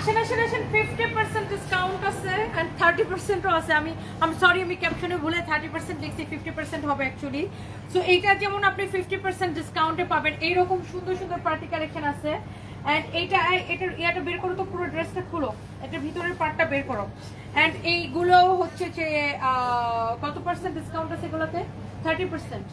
আসেন আসেন আসেন 50% ডিসকাউন্ট আছে এন্ড 30%ও আছে। আমি সরি আমি ক্যাপশনে ভুলে 30% লিখছি, 50% হবে অ্যাকচুয়ালি। সো এইটা যেমন আপনি 50% ডিসকাউন্টে পাবেন, এইরকম সুন্দর সুন্দর পার্টি কালেকশন আছে। এন্ড এটা বের করো তো, পুরো ড্রেসটা খুলো, এটার ভিতরের পার্টটা বের করো। এন্ড এইগুলো হচ্ছে যে কত পার্সেন্ট ডিসকাউন্ট আছে এগুলোতে? 30%।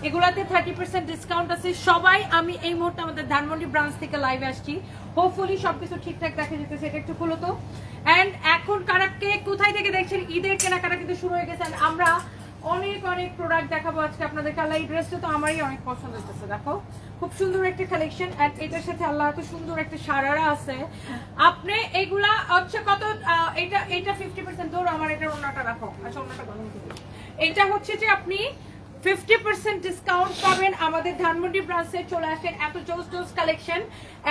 এগুলাতে 30% ডিসকাউন্ট আছে। সবাই আমি এই মুহূর্তে আমাদের ধানমন্ডি ব্রাঞ্চ থেকে লাইভে আসছি, হোপফুলি সবকিছু ঠিকঠাক দেখা যেতেছে। এটা একটু খুলো তো। এন্ড এখন কারাকে কোথায় থেকে দেখছেন, ঈদের কেনাকাটা কিন্তু শুরু হয়ে গেছে। আমরা অনেক অনেক প্রোডাক্ট দেখাবো আজকে আপনাদেরকে। আল্লাহ, এই ড্রেসটা তো আমারই অনেক পছন্দ হচ্ছে, দেখো খুব সুন্দর একটা কালেকশন। এন্ড এটার সাথে আল্লাহ এত সুন্দর একটা সারারা আছে। আপনি এগুলা হচ্ছে কত, এটা 50% ধরো, আমার এটার অন্যটা রাখো। আচ্ছা অন্যটা গরম করি। এটা হচ্ছে যে আপনি 50% ডিসকাউন্ট পাবেন আমাদের ধানমন্ডি ব্রাঞ্চে। চলে আসেন, এত জোস কালেকশন।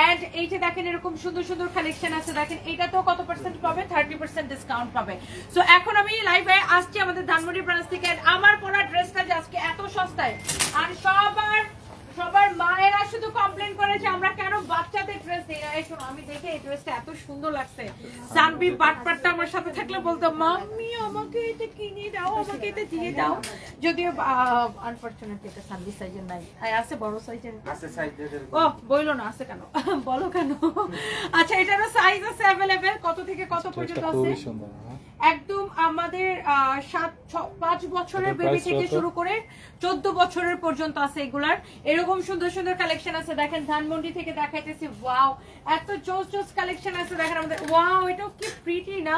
এন্ড এই যে দেখেন এরকম সুন্দর সুন্দর কালেকশন আছে। দেখেন এটা তো কত পার্সেন্ট পাবে, 30% ডিসকাউন্ট পাবে। সো এখন আমি লাইভে আসছি আমাদের ধানমন্ডি ব্রাঞ্চ থেকে। আমার পরা ড্রেসটা যে আজকে এত সস্তায়, আর সবার মায়েরা শুধু কমপ্লেন করে যে আমরা কেন বাচ্চাদের ড্রেস দিই না। এই শোনো, আমি দেখে এই ড্রেসটা এত সুন্দর লাগছে। সানবি বাটপাটটা আমার সাথে থাকলে বলতো, মাম্মি আমাকে এটা কিনে দাও, আমাকে এটা দিয়ে দাও। যদিও আনফরচুনেটলি এটা সানবি সাইজের নাই, আছে বড় সাইজের আছে। সাইজের ও বইলো না, আছে কেন বলো কেন? আচ্ছা এটারও সাইজ আছে अवेलेबल। কত থেকে কত পর্যন্ত আছে? একদম আমাদের 5 বছরের বেবি থেকে শুরু করে 14 বছরের পর্যন্ত আছে এগুলার। এরকম সুন্দর সুন্দর কালেকশন আছে। দেখেন ধানমন্ডি থেকে দেখাইতেছি। ওয়াও, এত জোস কালেকশন আছে। দেখেন আমাদের, ওয়াও এটাও কি প্রিটি না,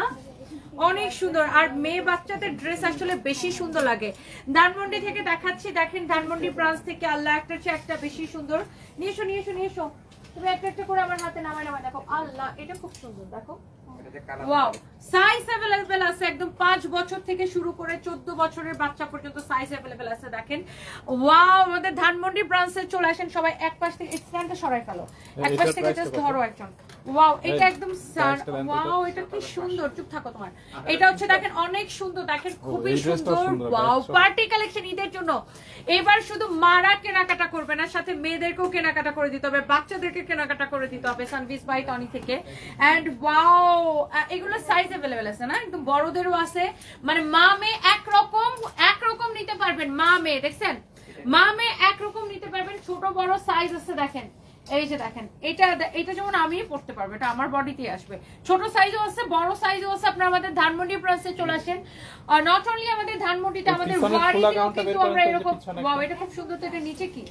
অনেক সুন্দর। আর মেয়ে বাচ্চাদের ড্রেস আসলে বেশি সুন্দর লাগে। ধানমন্ডি থেকে দেখাচ্ছি, দেখেন ধানমন্ডি ব্রাঞ্চ থেকে। আল্লাহ, একটা চেয়ে একটা বেশি সুন্দর। নিয়ে এসো তুমি একটা একটা করে আমার হাতে নামায় দেখো। আল্লাহ, এটা খুব সুন্দর, দেখো। ওয়াও, সাইজ अवेलेबल আছে একদম 5 বছর থেকে শুরু করে 14 বছরের বাচ্চা পর্যন্ত সাইজ अवेलेबल আছে। দেখেন ওয়াও, আমাদের ধানমন্ডি ব্রাঞ্চে চলে আসেন সবাই। এক পাশ থেকে স্ট্যান্ডটা সরাই ফেলো, এক পাশ থেকে জাস্ট ধরো একজন। ওয়াও, এটা একদম ওয়াও, এটা কি সুন্দর। চুপ থাকো তোমার। এটা হচ্ছে দেখেন অনেক সুন্দর, দেখেন খুবই সুন্দর। ওয়াও, পার্টি কালেকশন ঈদের জন্য। এবার শুধু মারা কেনাকাটা করবে না, সাথে মেয়েদেরকেও কেনাকাটা করে দিতে হবে, বাচ্চাদেরকে কেনাকাটা করে দিতে হবে সানভিস বাই টনি থেকে। এন্ড ওয়াও, এগুলো সাইজ अवेलेबल আছে না, একদম বড়দেরও আছে। মানে মা মেয়ে একরকম নিতে পারবেন। মা মেয়ে দেখছেন, মা মেয়ে একরকম নিতে পারবেন। ছোট বড় সাইজ আছে। দেখেন এই যে দেখেন, এটা যেমন আমি পড়তে পারবো, এটা আমার বডিতে আসবে। ছোট সাইজও আছে, বড় সাইজও আছে। আপনারা আমাদের ধানমন্ডি ব্রাঞ্চে চলে আসেন। আর নট অনলি আমাদের ধানমন্ডিতে, আমাদের ওয়ারিতেও কিন্তু আমরা এরকম। ওয়াও, এটা খুব সুন্দর। তো এটা নিচে কি,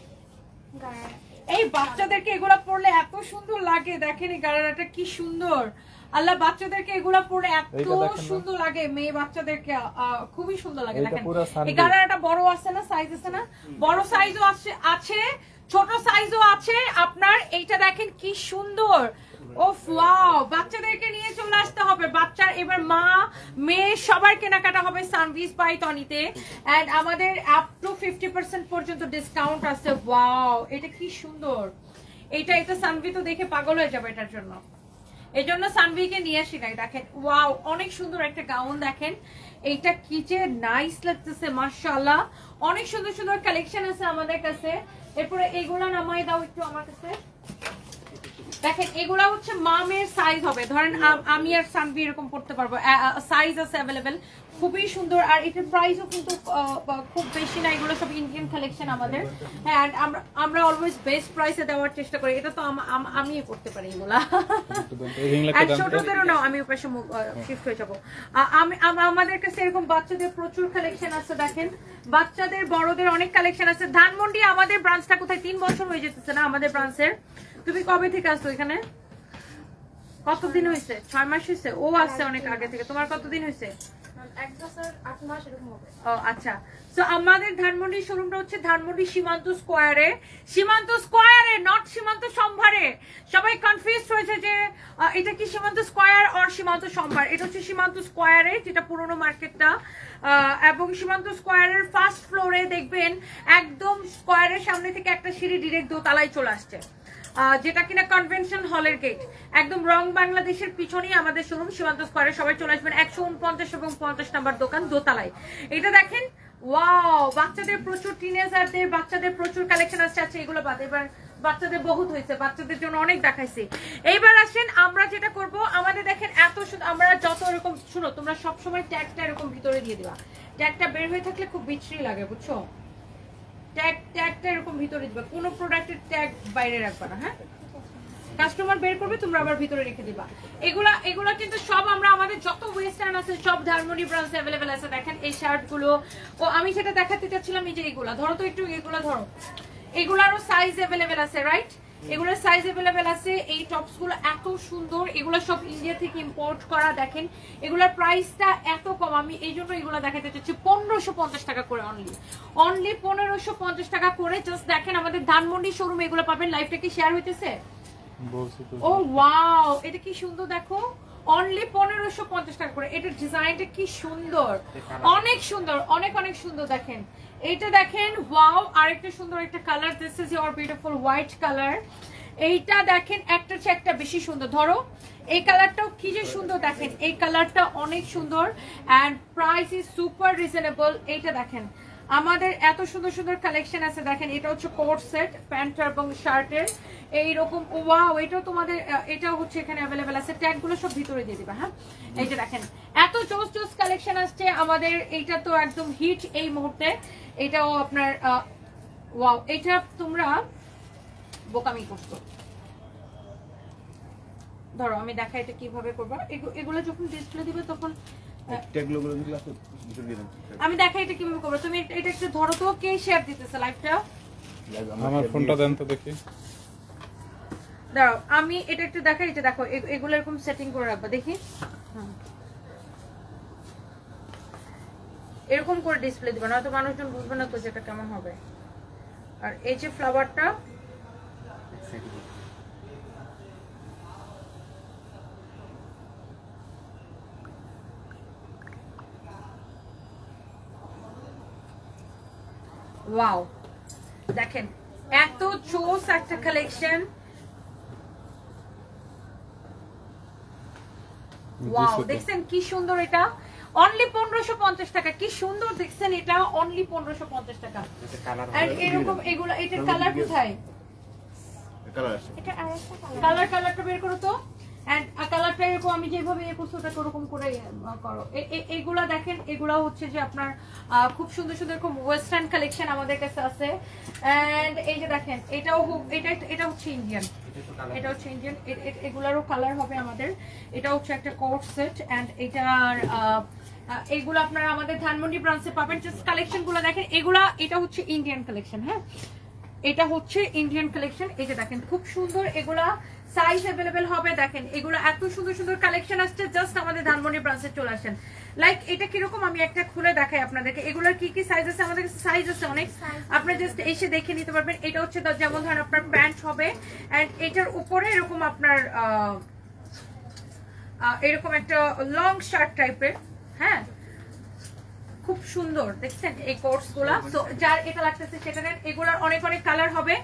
এই বাচ্চাদেরকে এগুলা পরলে এত সুন্দর লাগে। দেখেন এই গাড়াটা কি সুন্দর। আল্লাহ, বাচ্চাদেরকে এগুলা পরে এত সুন্দর লাগে, মেয়ে বাচ্চাদেরকে খুবই সুন্দর লাগে। দেখেন এই গাড়াটা বড় আছে না, সাইজ আছে না, বড় সাইজও আছে, ছোট সাইজও আছে আপনার। এইটা দেখেন কি সুন্দর। ওফ ওয়াও, বাচ্চাদেরকে নিয়ে চলে আসতে হবে। বাচ্চার এবার মা মেয়ে সবার কেনাকাটা হবে সানভিস বাই টনিতে। এন্ড আমাদের আপ টু 50% পর্যন্ত ডিসকাউন্ট আছে। ওয়াও, এটা কি সুন্দর। এটা সানভি তো দেখে পাগল হয়ে যাবে এটার জন্য। এই জন্য সানভিকে নিয়ে আসি নাই। দেখেন ওয়াও, অনেক সুন্দর একটা গাউন। দেখেন এইটা কি যে নাইস লাগতেছে, মাশাআল্লাহ। অনেক সুন্দর সুন্দর কালেকশন আছে আমাদের কাছে। এরপরে এগুলা নামাই দাও একটু আমার কাছে। দেখেন এগুলা হচ্ছে মা মেয়ের সাইজ হবে। ধরেন আমি আর সানভি এরকম পড়তে পারবো, সাইজ আছে अवेलेबल। খুবই সুন্দর। আর এটার প্রাইসও কিন্তু খুব বেশি না। এগুলো সব ইন্ডিয়ান কালেকশন আমাদের। হ্যাঁ, আমরা অলওয়েজ বেস্ট প্রাইসে দেওয়ার চেষ্টা করি। এটা তো আমি পড়তে পারি এগুলা। আর ছোটদেরও নাও, আমি ওপাশে শিফট হয়ে যাবো। আমাদের কাছে এরকম বাচ্চাদের প্রচুর কালেকশন আছে। দেখেন বাচ্চাদের বড়দের অনেক কালেকশন আছে। ধানমন্ডি আমাদের ব্রাঞ্চটা কোথায়, 3 বছর হয়ে যেতেছে না আমাদের ব্রাঞ্চের। তুমি কবে থেকে আসছো এখানে? কতদিন হয়েছে? 6 মাস হয়েছে? ও আসছে অনেক আগে থেকে। তোমার কতদিন হয়েছে? 1 বছর 8 মাস এরকম হবে। ও আচ্ছা। সো আমাদের ধানমন্ডি শোরুমটা হচ্ছে ধানমন্ডি সীমান্ত স্কয়ারে। সীমান্ত স্কয়ারে, নট সীমান্ত সম্ভারে। সবাই কনফিউজড হয়েছে যে এটা কি সীমান্ত স্কয়ার আর সীমান্ত সম্ভার। এটা হচ্ছে সীমান্ত স্কয়ারে, যেটা পুরনো মার্কেটটা। এবং সীমান্ত স্কয়ারের ফার্স্ট ফ্লোরে দেখবেন একদম স্কয়ারের সামনে থেকে একটা সিঁড়ি ডিরেক্ট দোতলায় চলে আসছে, যেটা কিনা কনভেনশন হলের গেট। একদম রং বাংলাদেশের পিছনেই আমাদের শোরুম সীমান্ত স্কয়ারে। সবাই চলে আসবেন। 149 এবং 50 নাম্বার দোকান, দোতলায়। এটা দেখেন ওয়াও, বাচ্চাদের প্রচুর, টিনেজারদের বাচ্চাদের প্রচুর কালেকশন আসছে। আচ্ছা এগুলো বাদ, এবার বাচ্চাদের বহুত হয়েছে, বাচ্চাদের জন্য অনেক দেখাইছি। এইবার আসেন আমরা যেটা করব, আমাদের দেখেন এত সুন্দর, আমরা যত এরকম শুনো, তোমরা সবসময় ট্যাগটা এরকম ভিতরে দিয়ে দিবা। ট্যাগটা বের হয়ে থাকলে খুব বিচ্ছিরি লাগে, বুঝছো? ট্যাগটা এরকম ভিতরে দিবা, কোনো প্রোডাক্টের ট্যাগ বাইরে রাখবা না। হ্যাঁ, কাস্টমার বের করবে, তোমরা আবার ভিতরে রেখে দিবা। এগুলা কিন্তু সব আমরা আমাদের যত ওয়েস্টার্ন আছে সব ধানমন্ডি ব্রাঞ্চে अवेलेबल আছে। দেখেন এই শার্ট গুলো, ও আমি যেটা দেখাতে চাচ্ছিলাম, এই যে এগুলা ধরো তো একটু, এগুলা ধরো, এগুলারও সাইজ अवेलेबल আছে, রাইট? এগুলোর সাইজ अवेलेबल আছে। এই টপস গুলো এত সুন্দর, এগুলো সব ইন্ডিয়া থেকে ইম্পোর্ট করা। দেখেন এগুলোর প্রাইসটা এত কম, আমি এই জন্য এগুলো দেখাতে চাচ্ছি 1550 টাকা করে, অনলি 1550 টাকা করে। জাস্ট দেখেন আমাদের ধানমন্ডি শোরুমে এগুলো পাবেন। লাইভটা কি শেয়ার হইতেছে? ও ওয়াও, এটা কি সুন্দর, দেখো অনলি 1550 টাকা করে। এটার ডিজাইনটা কি সুন্দর, অনেক সুন্দর, অনেক অনেক সুন্দর। দেখেন এইটা দেখেন, ওয়াও, আরেকটা সুন্দর একটা colour, this is your beautiful white colour. এইটা দেখেন একটার চেয়ে একটা বেশি সুন্দর। ধরো এই কালারটাও কি যে সুন্দর, দেখেন এই কালারটা অনেক সুন্দর and price is super reasonable. এইটা দেখেন আমাদের এত সুন্দর সুন্দর কালেকশন আছে। দেখেন এটা হচ্ছে কোট সেট, প্যান্ট এবং শার্টের এইরকম। ওয়াও, এটাও তোমাদের, এটাও হচ্ছে এখানে अवेलेबल আছে। ট্যাগগুলো সব ভিতরে দিয়ে দিবা। হ্যাঁ, এই যে দেখেন এত জোস জোস কালেকশন আসছে আমাদের। এইটা তো একদম হিট এই মুহূর্তে। এটাও আপনার ওয়াও, এটা তোমরা বোকামি করছো। ধরো আমি দেখাই এটা কিভাবে করবা। এগুলো যখন ডিসপ্লে দিবে তখন আমি দেখাই এটা কিভাবে করবো। তুমি এটা একটু ধরো তো, কে শেয়ার দিতেছে লাইভটা? আমার ফোনটা দেন তো দেখি। দাঁড়াও আমি এটা একটু দেখাই। এটা দেখো এগুলো এরকম সেটিং করে রাখবা, দেখি এরকম করে ডিসপ্লে দিবা, না তো মানুষজন বুঝবে না তো যেটা কেমন হবে। আর এই যে ফ্লাওয়ারটা, ওয়াও দেখেন এত চোস একটা কালেকশন। ওয়াও, দেখছেন কি সুন্দর, এটা অনলি 1550 টাকা। কি সুন্দর দেখছেন, এটা অনলি 1550 টাকা। আর এরকম এগুলো, এটার কালার কোথায়? কালারটা বের করো তো। এন্ড কালারটা এরকম আমি যেভাবে ইয়ে করছি ওটা ওরকম করে করো। এগুলা দেখেন, এগুলা হচ্ছে যে আপনার খুব সুন্দর সুন্দর এরকম ওয়েস্টার্ন কালেকশন আমাদের কাছে আছে। এন্ড এই যে দেখেন এটাও, এটা হচ্ছে ইন্ডিয়ান, এটা হচ্ছে ইন্ডিয়ান। এগুলারও কালার হবে আমাদের। এটা হচ্ছে একটা কোট সেট এন্ড এটার এগুলো আপনারা আমাদের ধানমন্ডি ব্রাঞ্চে পাবেন। জাস্ট কালেকশন গুলো দেখেন, এগুলা এটা হচ্ছে ইন্ডিয়ান কালেকশন। হ্যাঁ, এটা হচ্ছে ইন্ডিয়ান কালেকশন। এই যে দেখেন খুব সুন্দর, এগুলা সাইজ अवेलेबल হবে। দেখেন এগুলো এত সুন্দর সুন্দর কালেকশন আসছে, জাস্ট আমাদের ধানমন্ডি ব্রাঞ্চে চলে আসেন। লাইক এটা কিরকম আমি একটা খুলে দেখাই আপনাদেরকে। এগুলোর কি কি সাইজ আছে, আমাদের কাছে সাইজ আছে অনেক, আপনারা জাস্ট এসে দেখে নিতে পারবেন। এটা হচ্ছে যেমন ধরেন আপনার প্যান্ট হবে এন্ড এটার উপরে এরকম আপনার এরকম একটা লং শার্ট টাইপের। হ্যাঁ, খুব সুন্দর দেখছেন এই কোটস গুলা। তো যার এটা লাগতেছে সেটা নেন। এগুলার অনেক অনেক কালার হবে।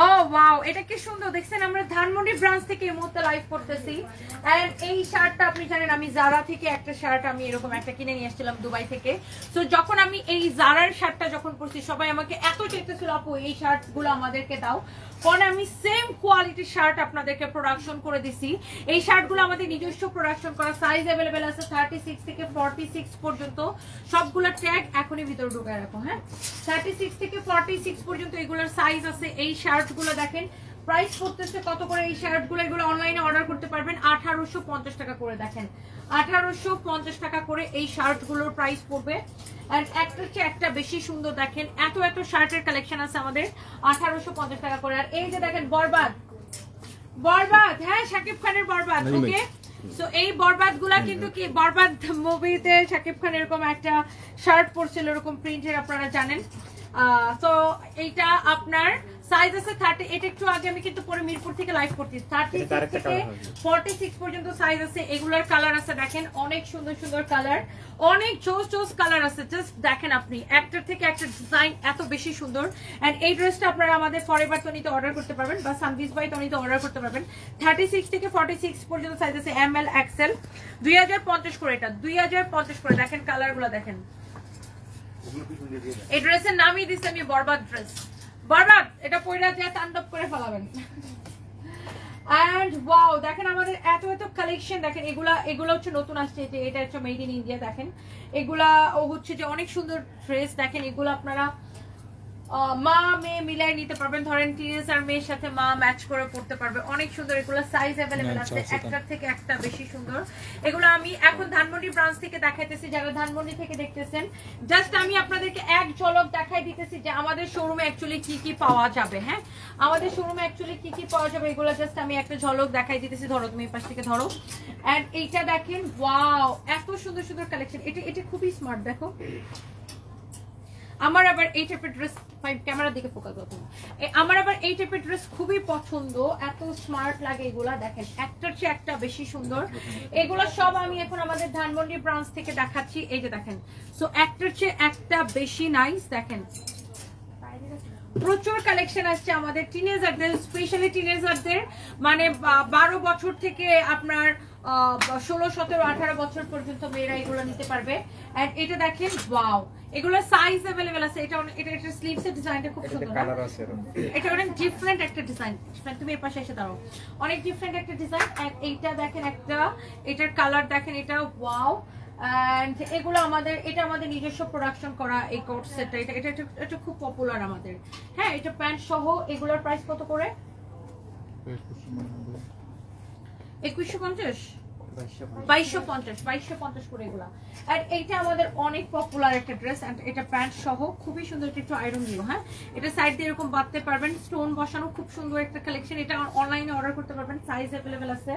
ও ওয়াও, এটা কি সুন্দর দেখছেন। আমরা ধানমন্ডি ব্রাঞ্চ থেকে এই মুহূর্তে লাইভ করতেছি। এন্ড এই শার্টটা আপনি জানেন আমি জারা থেকে একটা শার্ট আমি এরকম একটা কিনে নিয়ে আসছিলাম দুবাই থেকে। তো যখন আমি এই জারার শার্টটা যখন পরছি সবাই আমাকে এত চাইতেছিল আপু এই শার্ট গুলো আমাদেরকে দাও। পরে আমি সেম কোয়ালিটির শার্ট আপনাদেরকে প্রোডাকশন করে দিছি। এই শার্টগুলো আমাদের নিজস্ব প্রোডাকশন করা। সাইজ अवेलेबल আছে 36 থেকে 46 পর্যন্ত। সবগুলো ট্যাগ এখনই ভিতরে ঢুকায় রাখো। হ্যাঁ, 36 থেকে 46 পর্যন্ত এগুলোর সাইজ আছে। এই শার্টগুলো দেখেন প্রাইস করতেছে কত করে এই শার্টগুলো। এগুলো অনলাইনে অর্ডার করতে পারবেন 1850 টাকা করে। দেখেন 1850 টাকা করে এই শার্টগুলোর প্রাইস পড়বে। এন্ড একটার চেয়ে একটা বেশি সুন্দর। দেখেন এত এত শার্টের কালেকশন আছে আমাদের 1850 টাকা করে। আর এই যে দেখেন বরবাদ, হ্যাঁ শাকিব খানের বরবাদ। ওকে, সো এই বরবাদ গুলা কিন্তু কি, বরবাদ মুভিতে শাকিব খান এরকম একটা শার্ট পরছিল এরকম প্রিন্টের, আপনারা জানেন। তো এইটা আপনার সাইজ আছে 30। এটা একটু আগে আমি কিন্তু পরে মিরপুর থেকে লাইভ করছি। 36 থেকে 46 পর্যন্ত সাইজ আছে। এগুলার কালার আছে দেখেন অনেক সুন্দর সুন্দর কালার, অনেক জোস জোস কালার আছে। জাস্ট দেখেন আপনি একটার থেকে একটা ডিজাইন এত বেশি সুন্দর। এন্ড এই ড্রেসটা আপনারা আমাদের ফরএভার তনিতে অর্ডার করতে পারবেন বা সানভিজ বাই তনিতে অর্ডার করতে পারবেন। 36 থেকে 46 পর্যন্ত সাইজ আছে, ML XL। 2050 করে, এটা 2050 করে। দেখেন কালারগুলো দেখেন। এই ড্রেসের নামই দিচ্ছি আমি বরবাদ ড্রেস। বারবার এটা পয়লা যে তাণ্ডব করে ফেলাবেন। এন্ড ওয়াও দেখেন আমাদের এত এত কালেকশন দেখেন, এগুলা হচ্ছে নতুন আসছে, যে এটা হচ্ছে মেড ইন ইন্ডিয়া। দেখেন এগুলা হচ্ছে যে অনেক সুন্দর ড্রেস। দেখেন এগুলো আপনারা মা মেয়ে মিলাই নিতে পারবেন, ধরেন টিনেজার মেয়ের সাথে মা ম্যাচ করে পড়তে পারবে, অনেক সুন্দর। এগুলো সাইজ অ্যাভেলেবেল আছে, একটার থেকে একটা বেশি সুন্দর। এগুলো আমি এখন ধানমন্ডি ব্রাঞ্চ থেকে দেখাইতেছি, যারা ধানমন্ডি থেকে দেখতেছেন জাস্ট আমি আপনাদেরকে এক ঝলক দেখাই দিতেছি যে আমাদের শোরুমে অ্যাকচুয়ালি কি কি পাওয়া যাবে। হ্যাঁ, আমাদের শোরুমে অ্যাকচুয়ালি কি কি পাওয়া যাবে এগুলো জাস্ট আমি একটা ঝলক দেখাই দিতেছি। ধরো তুমি এই পাশ থেকে ধরো, এন্ড এইটা দেখেন ওয়াও এত সুন্দর সুন্দর কালেকশন। এটা খুবই স্মার্ট। দেখো আমার আবার এই টাইপের ড্রেস, ক্যামেরার দিকে ফোকাস করো, আমার আবার এই টাইপের ড্রেস খুবই পছন্দ, এত স্মার্ট লাগে এগুলা। দেখেন একটার চেয়ে একটা বেশি সুন্দর। এগুলো সব আমি এখন আমাদের ধানমন্ডি ব্রাঞ্চ থেকে দেখাচ্ছি। এই যে দেখেন, সো একটার চেয়ে একটা বেশি নাইস। দেখেন প্রচুর কালেকশন আসছে আমাদের টিনেজারদের, স্পেশালি টিনেজারদের, মানে 12 বছর থেকে আপনার 16, 17, 18 বছর পর্যন্ত মেয়েরা এগুলো নিতে পারবে। এন্ড এটা দেখেন ওয়াও, এগুলো সাইজ अवेलेबल আছে। এটা স্লিভস এর ডিজাইনটা খুব সুন্দর, কালার আছে এটা অনেক ডিফারেন্ট একটা ডিজাইন। তুমি এই পাশে এসে দাঁড়াও, অনেক ডিফারেন্ট একটা ডিজাইন। এন্ড এইটা দেখেন একটা, এটার কালার দেখেন, এটা ওয়াও। এন্ড এগুলো আমাদের, এটা আমাদের নিজস্ব প্রোডাকশন করা এই কোট সেটটা, এটা খুব পপুলার আমাদের। হ্যাঁ, এটা প্যান্ট সহ। এগুলোর প্রাইস কত করে? 2150 2250 করে এগুলা। আর এইটা আমাদের অনেক পপুলার একটা ড্রেস, এন্ড এটা প্যান্ট সহ খুবই সুন্দর। এটা একটু আয়রন দিও। হ্যাঁ, এটা সাইড দিয়ে এরকম বাঁধতে পারবেন, স্টোন বসানো, খুব সুন্দর একটা কালেকশন। এটা অনলাইনে অর্ডার করতে পারবেন, সাইজ অ্যাভেলেবেল আছে।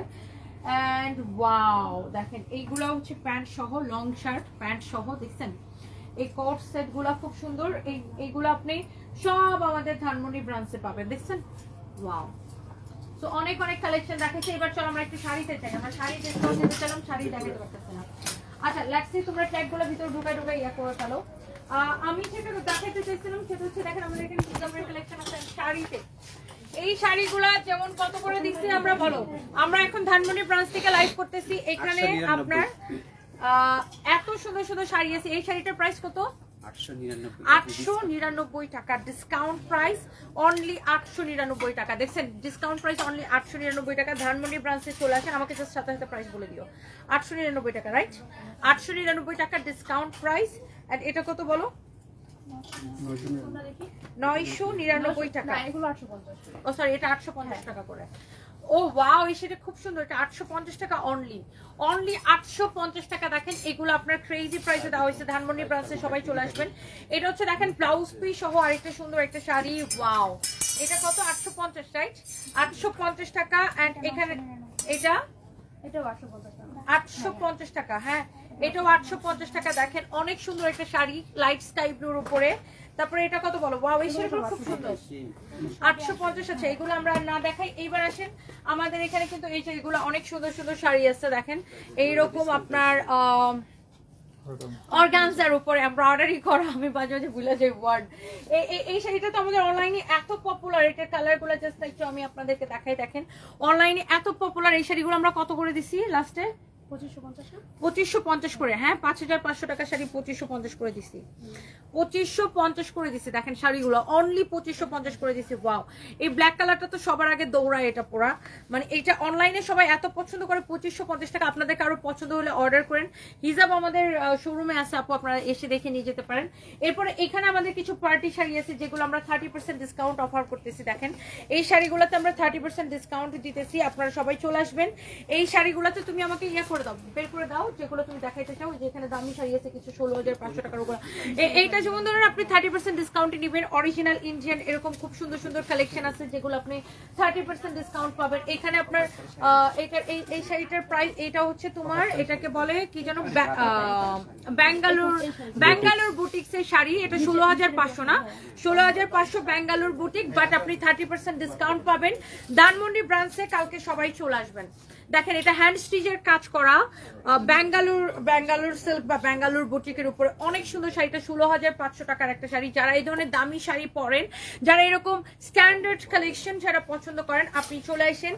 এন্ড ওয়াও দেখেন এইগুলা হচ্ছে প্যান্ট সহ, লং শার্ট প্যান্ট সহ। দেখছেন এই কোট সেট গুলা খুব সুন্দর। এইগুলো আপনি সব আমাদের ধানমন্ডি ব্রাঞ্চে পাবেন। দেখছেন ওয়াও। সো অনেক অনেক কালেকশন দেখাচ্ছি। এবার চলো আমরা একটু শাড়িতে যাই। আমরা শাড়ি ডিসকাউন্ট দিতে চাইলাম, শাড়ি দেখাতে পারতেছি না। আচ্ছা লেটস সি, তোমরা ট্যাগগুলো ভিতরে ঢুকাই ইয়া করে ফেলো। আমি যেটা দেখাতে চাইছিলাম সেটা হচ্ছে দেখেন আমাদের এখানে হিজাবের কালেকশন আছে শাড়িতে। এই শাড়িগুলা যেমন কত করে দিচ্ছি আমরা বলো, আমরা এখন ধানমন্ডি ব্রাঞ্চ থেকে লাইভ করতেছি। এখানে আপনার এত সুন্দর সুন্দর শাড়ি আছে। এই শাড়িটার প্রাইস কত? 899 টাকা ডিসকাউন্ট প্রাইস, অনলি 899 টাকা। দেখছেন ডিসকাউন্ট প্রাইস অনলি 899 টাকা। ধানমন্ডি ব্রাঞ্চে চলে আসেন, আমাকে জাস্ট সাথে সাথে প্রাইস বলে দিও। 899 টাকা, রাইট? 899 টাকা ডিসকাউন্ট প্রাইস। এন্ড এটা কত বলো? 999 টাকা। এগুলো 850। ও সরি, এটা 850 টাকা করে। ও ওয়াও, এই সেটা খুব সুন্দর। এটা 850 টাকা অনলি 850 টাকা। দেখেন এগুলো আপনার ক্রেজি প্রাইসে দেওয়া হয়েছে। ধানমন্ডি ব্রাঞ্চে সবাই চলে আসবেন। এটা হচ্ছে দেখেন ব্লাউজ পিস সহ আরেকটা সুন্দর একটা শাড়ি। ওয়াও, এটা কত? 850, রাইট? 850 টাকা। এন্ড এখানে এটাও 850 টাকা। হ্যাঁ, এটাও 850 টাকা। দেখেন অনেক সুন্দর একটা শাড়ি লাইট স্কাই ব্লুর উপরে। তারপরে এটা কত বলো? ওয়াও, এই শাড়িগুলো খুব সুন্দর। 850 আছে। এগুলো আমরা না দেখাই। এইবার আসেন আমাদের এখানে কিন্তু এই শাড়িগুলো অনেক সুন্দর সুন্দর শাড়ি আছে। দেখেন এইরকম আপনার অর্গানজার উপরে এমব্রয়ডারি করা, আমি মাঝে মাঝে ভুলে যাই ওয়ার্ড। এই শাড়িটা তো আমাদের অনলাইনে এত পপুলার, এটার কালারগুলো জাস্ট একটু আমি আপনাদেরকে দেখাই। দেখেন অনলাইনে এত পপুলার এই শাড়িগুলো আমরা কত করে দিছি লাস্টে? 2550 করে। হ্যাঁ, 5500 টাকা শাড়ি 2550 করে দিছি। 2550 করে দিছি। দেখেন শাড়িগুলো অনলি 2550 করে দিছি। ওয়াও, এই ব্ল্যাক কালারটা তো সবার আগে দৌড়ায় এটা পরা, মানে এটা অনলাইনে সবাই এত পছন্দ করে। 2550 টাকা। আপনাদের কারো পছন্দ হলে অর্ডার করেন। হিজাব আমাদের শোরুমে আছে আপু, আপনারা এসে দেখে নিয়ে যেতে পারেন। এরপরে এখানে আমাদের কিছু পার্টি শাড়ি আছে যেগুলো আমরা 30% ডিসকাউন্ট অফার করতেছি। দেখেন এই শাড়িগুলোতে আমরা 30% ডিসকাউন্ট দিতেছি, আপনারা সবাই চলে আসবেন। এই শাড়িগুলোতে তুমি আমাকে ইয়া করে দাও, বের করে দাও যেগুলো তুমি দেখাইতে চাও। যেখানে দামি শাড়ি আছে কিছু 16500 টাকার উপর। এইটা যেমন ধরেন আপনি 30% ডিসকাউন্টে নেবেন, অরিজিনাল ইন্ডিয়ান এরকম খুব সুন্দর সুন্দর কালেকশন আছে যেগুলো আপনি 30% ডিসকাউন্ট পাবেন। এখানে আপনার এই শাড়িটার প্রাইস, এটা হচ্ছে তোমার, এটাকে বলে কি যেন, ব্যাঙ্গালোর বুটিক্সের শাড়ি। এটা 16500 না, 16500 ব্যাঙ্গালোর বুটিক, বাট আপনি 30% ডিসকাউন্ট পাবেন ধানমন্ডি ব্রাঞ্চে। কালকে সবাই চলে আসবেন। দেখেন এটা হ্যান্ড স্টিচের কাজ করা ব্যাঙ্গালোর সিল্ক বা ব্যাঙ্গালোর বুটিকের উপরে অনেক সুন্দর শাড়িটা 16,500 টাকার একটা শাড়ি। যারা এই ধরনের দামি শাড়ি পরেন, যারা এরকম স্ট্যান্ডার্ড কালেকশন যারা পছন্দ করেন, আপনি চলে আসেন।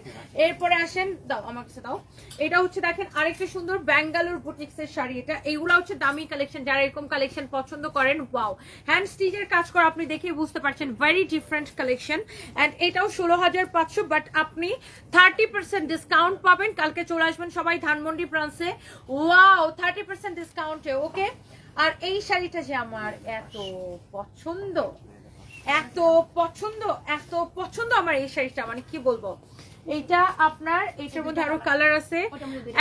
এরপরে আসেন, দাও আমার কাছে দাও। এটা হচ্ছে দেখেন আরেকটা সুন্দর ব্যাঙ্গালোর বুটিক্সের শাড়ি। এটা এইগুলো হচ্ছে দামি কালেকশন, যারা এরকম কালেকশন পছন্দ করেন। ওয়াও, হ্যান্ড স্টিচের কাজ করা, আপনি দেখে বুঝতে পারছেন ভেরি ডিফারেন্ট কালেকশন। এন্ড এটাও 16,500, বাট আপনি 30% ডিসকাউন্ট পাবেন। কালকে চলে আসবেন সবাই ধানমন্ডি ব্রাঞ্চে। ওয়াও, 30% ডিসকাউন্টে। ওকে, আর এই শাড়িটা যে আমার এত পছন্দ, এত পছন্দ, এত পছন্দ আমার এই শাড়িটা, মানে কি বলবো। এইটা আপনার, এইটার মধ্যে আরো কালার আছে।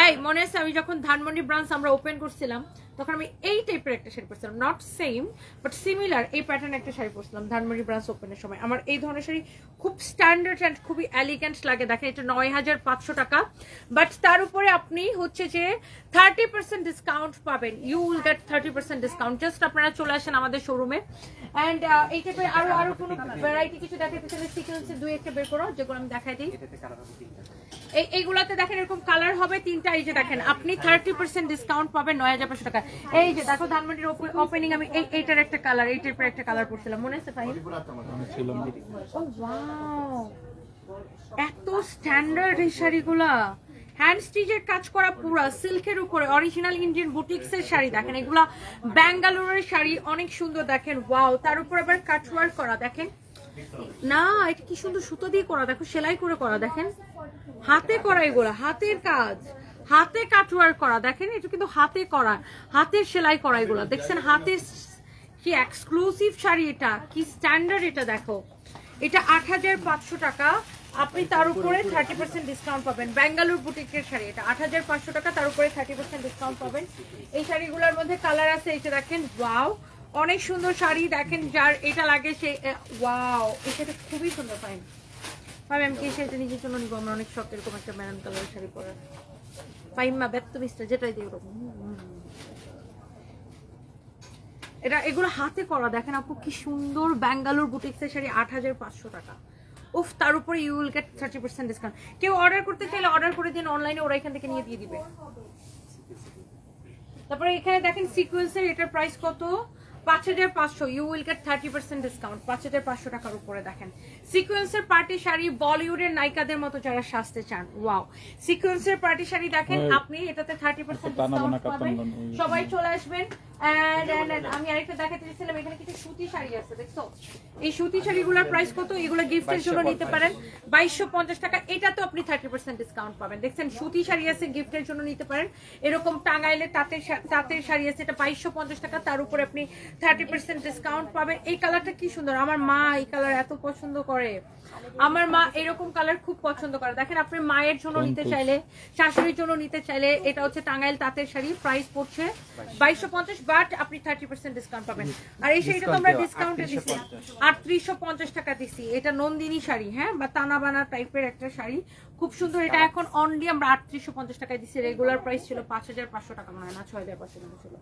এই মনে আছে আমি যখন ধানমন্ডি ব্রাঞ্চ আমরা ওপেন করছিলাম, তখন আমি এই টাইপের একটা শাড়ি পরছিলাম, নট সেম বাট সিমিলার এই প্যাটার্ন একটা শাড়ি পরছিলাম ধানমন্ডি ব্রাঞ্চ ওপেনের সময়। আমার এই ধরনের শাড়ি খুব স্ট্যান্ডার্ড অ্যান্ড খুবই এলিগেন্ট লাগে। দেখেন এটা 9,500 টাকা, বাট তার উপরে আপনি হচ্ছে যে 30% ডিসকাউন্ট পাবেন। You will get 30% discount. Just আপনারা চলে আসেন আমাদের শোরুমে। অ্যান্ড এই টাইপের আরো কোনো ভ্যারাইটি কিছু দেখাতে চাইলে সিকোয়েন্সের 2-1টা বের করো, যেগুলো আমি দেখাই দিই। এইগুলাতে দেখেন এরকম কালার হবে 3টা। এই যে দেখেন আপনি 30% ডিসকাউন্ট পাবেন 9,500 টাকা। এই যে দেখো ধানমন্ডির ওপেনিং আমি এইটার একটা কালার, এই টাইপের একটা কালার পরছিলাম, মনে আছে ভাই? ও ওয়াও, এত স্ট্যান্ডার্ড এই শাড়িগুলা। হ্যান্ড স্টিচের কাজ করা, পুরা সিল্কের উপরে অরিজিনাল ইন্ডিয়ান বুটিক্সের শাড়ি। দেখেন এগুলা ব্যাঙ্গালোরের শাড়ি, অনেক সুন্দর। দেখেন ওয়াও, তার উপর আবার কাটওয়ার্ক করা। দেখেন না, এটা কি সুন্দর সুতো দিয়ে করা, দেখো সেলাই করে করা। দেখেন হাতে করা, এগুলা হাতের কাজ, হাতে কাটওয়ার্ক করা। দেখেন এটা কিন্তু হাতে করা, হাতের সেলাই করা এগুলা। দেখছেন হাতের কি এক্সক্লুসিভ শাড়ি, এটা কি স্ট্যান্ডার্ড। এটা দেখো, এটা 8,500 টাকা। আপনি তার উপরে 30% ডিসকাউন্ট পাবেন। ব্যাঙ্গালোর বুটিকের শাড়ি, এটা 8,500 টাকা, তার উপরে 30% ডিসকাউন্ট পাবেন। এই শাড়িগুলোর মধ্যে কালার আছে, এই যে দেখেন ওয়াও, অনেক সুন্দর শাড়ি। দেখেন যার এটা লাগে সে ওয়াও, এই শাড়িটা খুবই সুন্দর। ফাইন ভাই, আমি কি শাড়িটা নিজের জন্য নিবো? আমার অনেক শখ এরকম একটা ম্যারুন কালারের শাড়ি পরার। ফাইমা ব্যক্ত মিস্টার যেটাই দিয়ে ওরকম। এটা এগুলো হাতে করা। দেখেন আপু কি সুন্দর ব্যাঙ্গালোর বুটিক্সের শাড়ি, 8,500 টাকা। উফ, তার উপরে ইউ উইল গেট 30% ডিসকাউন্ট। কেউ অর্ডার করতে চাইলে অর্ডার করে দিন অনলাইনে, ওরা এখান থেকে নিয়ে দিয়ে দিবে। তারপরে এখানে দেখেন সিকোয়েন্সের, এটার প্রাইস কত? 5,500। ইউ উইল গেট 30% ডিসকাউন্ট 5,500 টাকার উপরে। দেখেন সিকোয়েন্সের পার্টি শাড়ি, বলিউডের নায়িকাদের মতো যারা সাজতে চান। ওয়াও, সিকোয়েন্সের পার্টি শাড়ি দেখেন আপনি, এটাতে 30% ডিসকাউন্ট পাবেন। সবাই চলে আসবেন। আমি আরেকটা দেখাতে চাইছিলাম, এখানে কিছু সুতি শাড়ি আছে, দেখছো? এই সুতি শাড়িগুলোর প্রাইস কত? এগুলো গিফটের জন্য নিতে পারেন 2,250 টাকা। এটা তো আপনি 30% ডিসকাউন্ট পাবেন। দেখছেন সুতি শাড়ি আছে, গিফটের জন্য নিতে পারেন। এরকম টাঙ্গাইলে তাঁতের শাড়ি আছে, এটা 2,250 টাকা, তার উপরে আপনি 30% ডিসকাউন্ট পাবেন। এই কালারটা কি সুন্দর, আমার মা এই কালার এত পছন্দ করে। আমার মা এরকম কালার খুব পছন্দ করে। দেখেন আপনি মায়ের জন্য নিতে চাইলে, শাশুড়ির জন্য নিতে চাইলে, এটা হচ্ছে টাঙ্গাইল তাঁতের শাড়ি, প্রাইস পড়ছে 2,250, বাট আপনি 30% ডিসকাউন্ট পাবেন। আর এই শাড়িটা তোমরা ডিসকাউন্টে দিচ্ছি 3,850 টাকা দিচ্ছি। এটা নন্দিনী শাড়ি, হ্যাঁ, বা তানা বানা টাইপের একটা শাড়ি, খুব সুন্দর। এটা এখন অনলি আমরা 3,850 টাকায় দিচ্ছি। রেগুলার প্রাইস ছিল 5,500 টাকা, মনে হয় না 6,500 টাকা ছিল।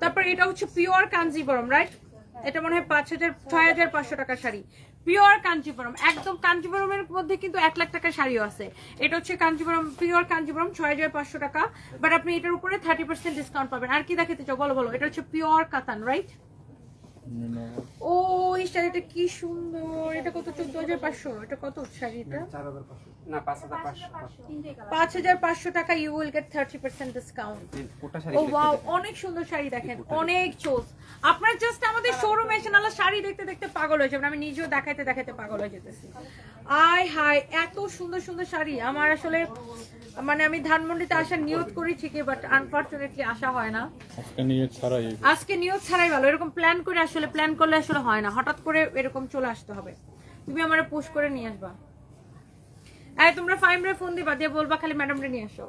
তারপর এটা হচ্ছে পিওর কাঞ্জিবরম, রাইট? এটা মনে হয় 6,500 টাকার শাড়ি, পিওর কাঞ্জিবরম। একদম কাঞ্জিবরমের মধ্যে কিন্তু 1 লাখ টাকার শাড়িও আছে। এটা হচ্ছে কাঞ্জিবরম, পিওর কাঞ্জিবরম, 6,500 টাকা, বাট আপনি এটার উপরে 30% ডিসকাউন্ট পাবেন। আর কি দেখাতে চাও বলো? এটা হচ্ছে পিওর কাতান, রাইট? ও এই শাড়িটা কি সুন্দর। এটা কত? 14,500। এটা কত শাড়িটা? 5,500 টাকা। You will get 30% discount. O wow, অনেক সুন্দর শাড়ি। দেখেন অনেক চোজ। আপনারা জাস্ট আমাদের শোরুমে এসে নালা শাড়ি দেখতে দেখতে পাগল হয়ে যাবেন। আমি নিজেও দেখাইতে দেখাইতে পাগল হয়ে যেতেছি। আয় হায়, এত সুন্দর সুন্দর শাড়ি। আমার আসলে মানে আমি ধানমন্ডিতে আসার নিয়ত করি ঠিকই, বাট আনফরচুনেটলি আসা হয় না। আজকে নিয়ত ছাড়াই ভালো। এরকম প্ল্যান করে আসলে, প্ল্যান করলে আসলে হয় না, হঠাৎ করে এরকম চলে আসতে হবে। তুমি আমারে পুশ করে নিয়ে আসবা। এই তোমরা ফাইমরে ফোন দিবা, দিয়ে বলবা খালি ম্যাডামরে নিয়ে আসো।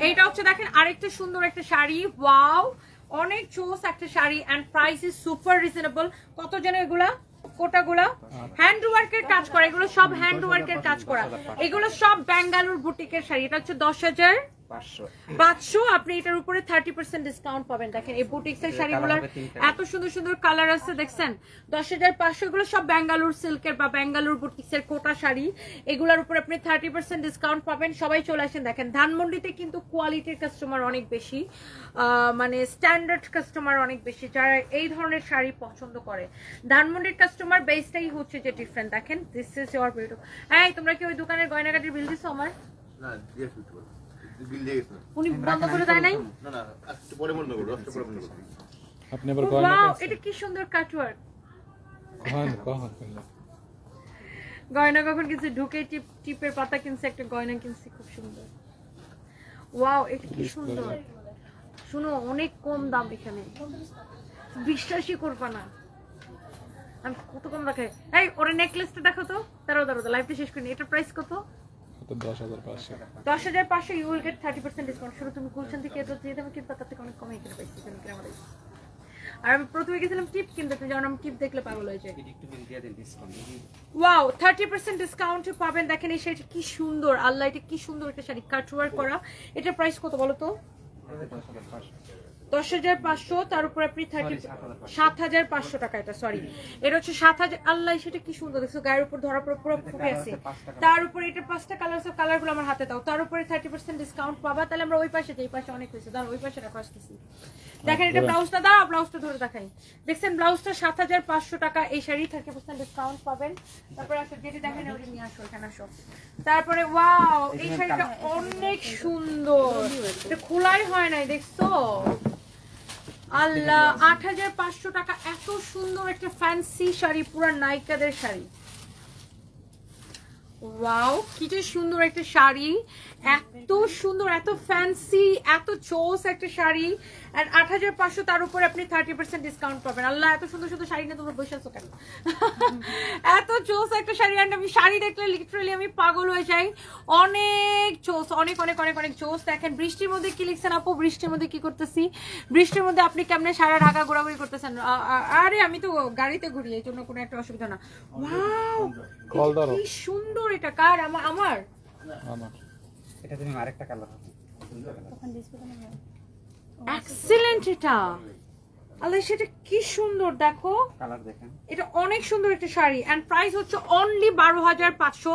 এইটা হচ্ছে দেখেন আরেকটা সুন্দর একটা শাড়ি। ওয়াও, অনেক চোস একটা শাড়ি, and price is super reasonable. কত যেন এগুলা? কোটাগুলা হ্যান্ড ওয়ার্কের কাজ করা, এগুলো সব হ্যান্ড ওয়ার্কের কাজ করা, এগুলো সব ব্যাঙ্গালোর বুটিকের শাড়ি। এটা হচ্ছে 10,000 500 আপনি এটার উপরে 30% ডিসকাউন্ট পাবেন। দেখেন এই বুটিক্সের শাড়িগুলোর এত সুন্দর সুন্দর কালার আছে দেখছেন। 10,500 এগুলো সব বেঙ্গালুর সিল্কের বা বেঙ্গালুর বুটিক্সের কোটা শাড়ি, এগুলোর উপরে আপনি 30% ডিসকাউন্ট পাবেন। সবাই চলে আসেন। দেখেন ধানমন্ডিতে কিন্তু কোয়ালিটির কাস্টমার অনেক বেশি, মানে স্ট্যান্ডার্ড কাস্টমার অনেক বেশি, যারা এই ধরনের শাড়ি পছন্দ করে। ধানমন্ডির কাস্টমার বেসটাই হচ্ছে যে ডিফারেন্ট। দেখেন দিস ইজ ইওর বিউটি। এই তোমরা কি ওই দোকানের গয়নাগাটির বিল দিছো আমার? না দিয়ে ফেলতে পারো, বিল দিয়ে গেছে। উনি বন্ধ করে দেয় নাই? না না আজকে পরে বন্ধ করব, আজকে পরে বন্ধ করব। আপনি আবার গয়না ওয়াও, কিনছেন? এটা কি সুন্দর কাটওয়ার্ক। কখন গয়না কখন কিনছে? ঢুকে টিপের পাতা কিনছে, একটা গয়না কিনছে খুব সুন্দর। ওয়াও, এটা কি সুন্দর। শুনো, অনেক কম দাম এখানে, বিশ্বাসই করবা না। আমি কত কম রাখে। এই ওর নেকলেসটা দেখো তো, দাঁড়াও লাইভটা শেষ করিনি। এটার প্রাইস কত? 10,500। 10,500 ইউ উইল গেট 30% ডিসকাউন্ট। শুরু তুমি গুলশান থেকে এটা দিয়ে দেবে, কিন্তু তার থেকে অনেক কমে এখানে পাইছি। আর আমি প্রথমে গেছিলাম টিপ কিনতে, যেমন আমি টিপ দেখলে পাগল হয়ে যায়। ওয়াও, 30% ডিসকাউন্ট পাবেন। দেখেন এই শাড়িটা কি সুন্দর, আল্লাহ এটা কি সুন্দর একটা শাড়ি, কাটওয়ার্ক করা। এটার প্রাইস কত বলো তো? 10,500, তার উপর আপনি 7,500 টাকা। এটা সরি, এটা হচ্ছে 7,000। আল্লাহ সেটা কি সুন্দর দেখছো, গায়ের উপর ধরা পড়ে পুরো ফুটে আছে। তার উপরে এটা 5টা কালার আছে, কালারগুলো আমার হাতে দাও। তার উপরে 30% ডিসকাউন্ট পাবা। তাহলে আমরা ওই পাশে যাই, এই পাশে অনেক হয়েছে, দাঁড়াও ওই পাশে রাখা আসতেছি। দেখেন এটা ব্লাউজটা দাও, ব্লাউজটা ধরে দেখাই। দেখছেন ব্লাউজটা 7,500 টাকা। এই শাড়ি 30% ডিসকাউন্ট পাবেন। তারপরে আসো যেটি দেখেন ওটা নিয়ে আসো, এখানে আসো। তারপরে ওয়াও, এই শাড়িটা অনেক সুন্দর, এটা খোলাই হয় নাই দেখছো। আল্লাহ, 8,500 টাকা। এত সুন্দর একটা ফ্যান্সি শাড়ি, পুরো নায়িকাদের শাড়ি। ওয়াও, কি যে সুন্দর একটা শাড়ি, এত সুন্দর, এত ফ্যান্সি, এত চোস একটা শাড়ি। আর 8,500, তার উপরে আপনি 30% ডিসকাউন্ট পাবেন। আল্লাহ, এত সুন্দর সুন্দর শাড়ি নিয়ে তোমরা বসে আছো কেন? এত চোস একটা শাড়ি। আর আমি শাড়ি দেখলে লিটারালি আমি পাগল হয়ে যাই। অনেক চোস, অনেক অনেক অনেক অনেক চোস। দেখেন বৃষ্টির মধ্যে কি লিখছেন আপু? বৃষ্টির মধ্যে কি করতেছি? বৃষ্টির মধ্যে আপনি কেমনে সারা ঢাকা ঘোরাঘুরি করতেছেন? আরে আমি তো গাড়িতে ঘুরি, এই জন্য কোনো একটা অসুবিধা না। ওয়াও, কি সুন্দর। এটা কার? আমার এটা তুমি আরেকটা কালার হবে। এক্সিলেন্ট এটা। আল্লাহ, সেটা কি সুন্দর দেখো, কালার দেখেন। এটা অনেক সুন্দর একটা শাড়ি। এন্ড প্রাইস হচ্ছে অনলি 12,500।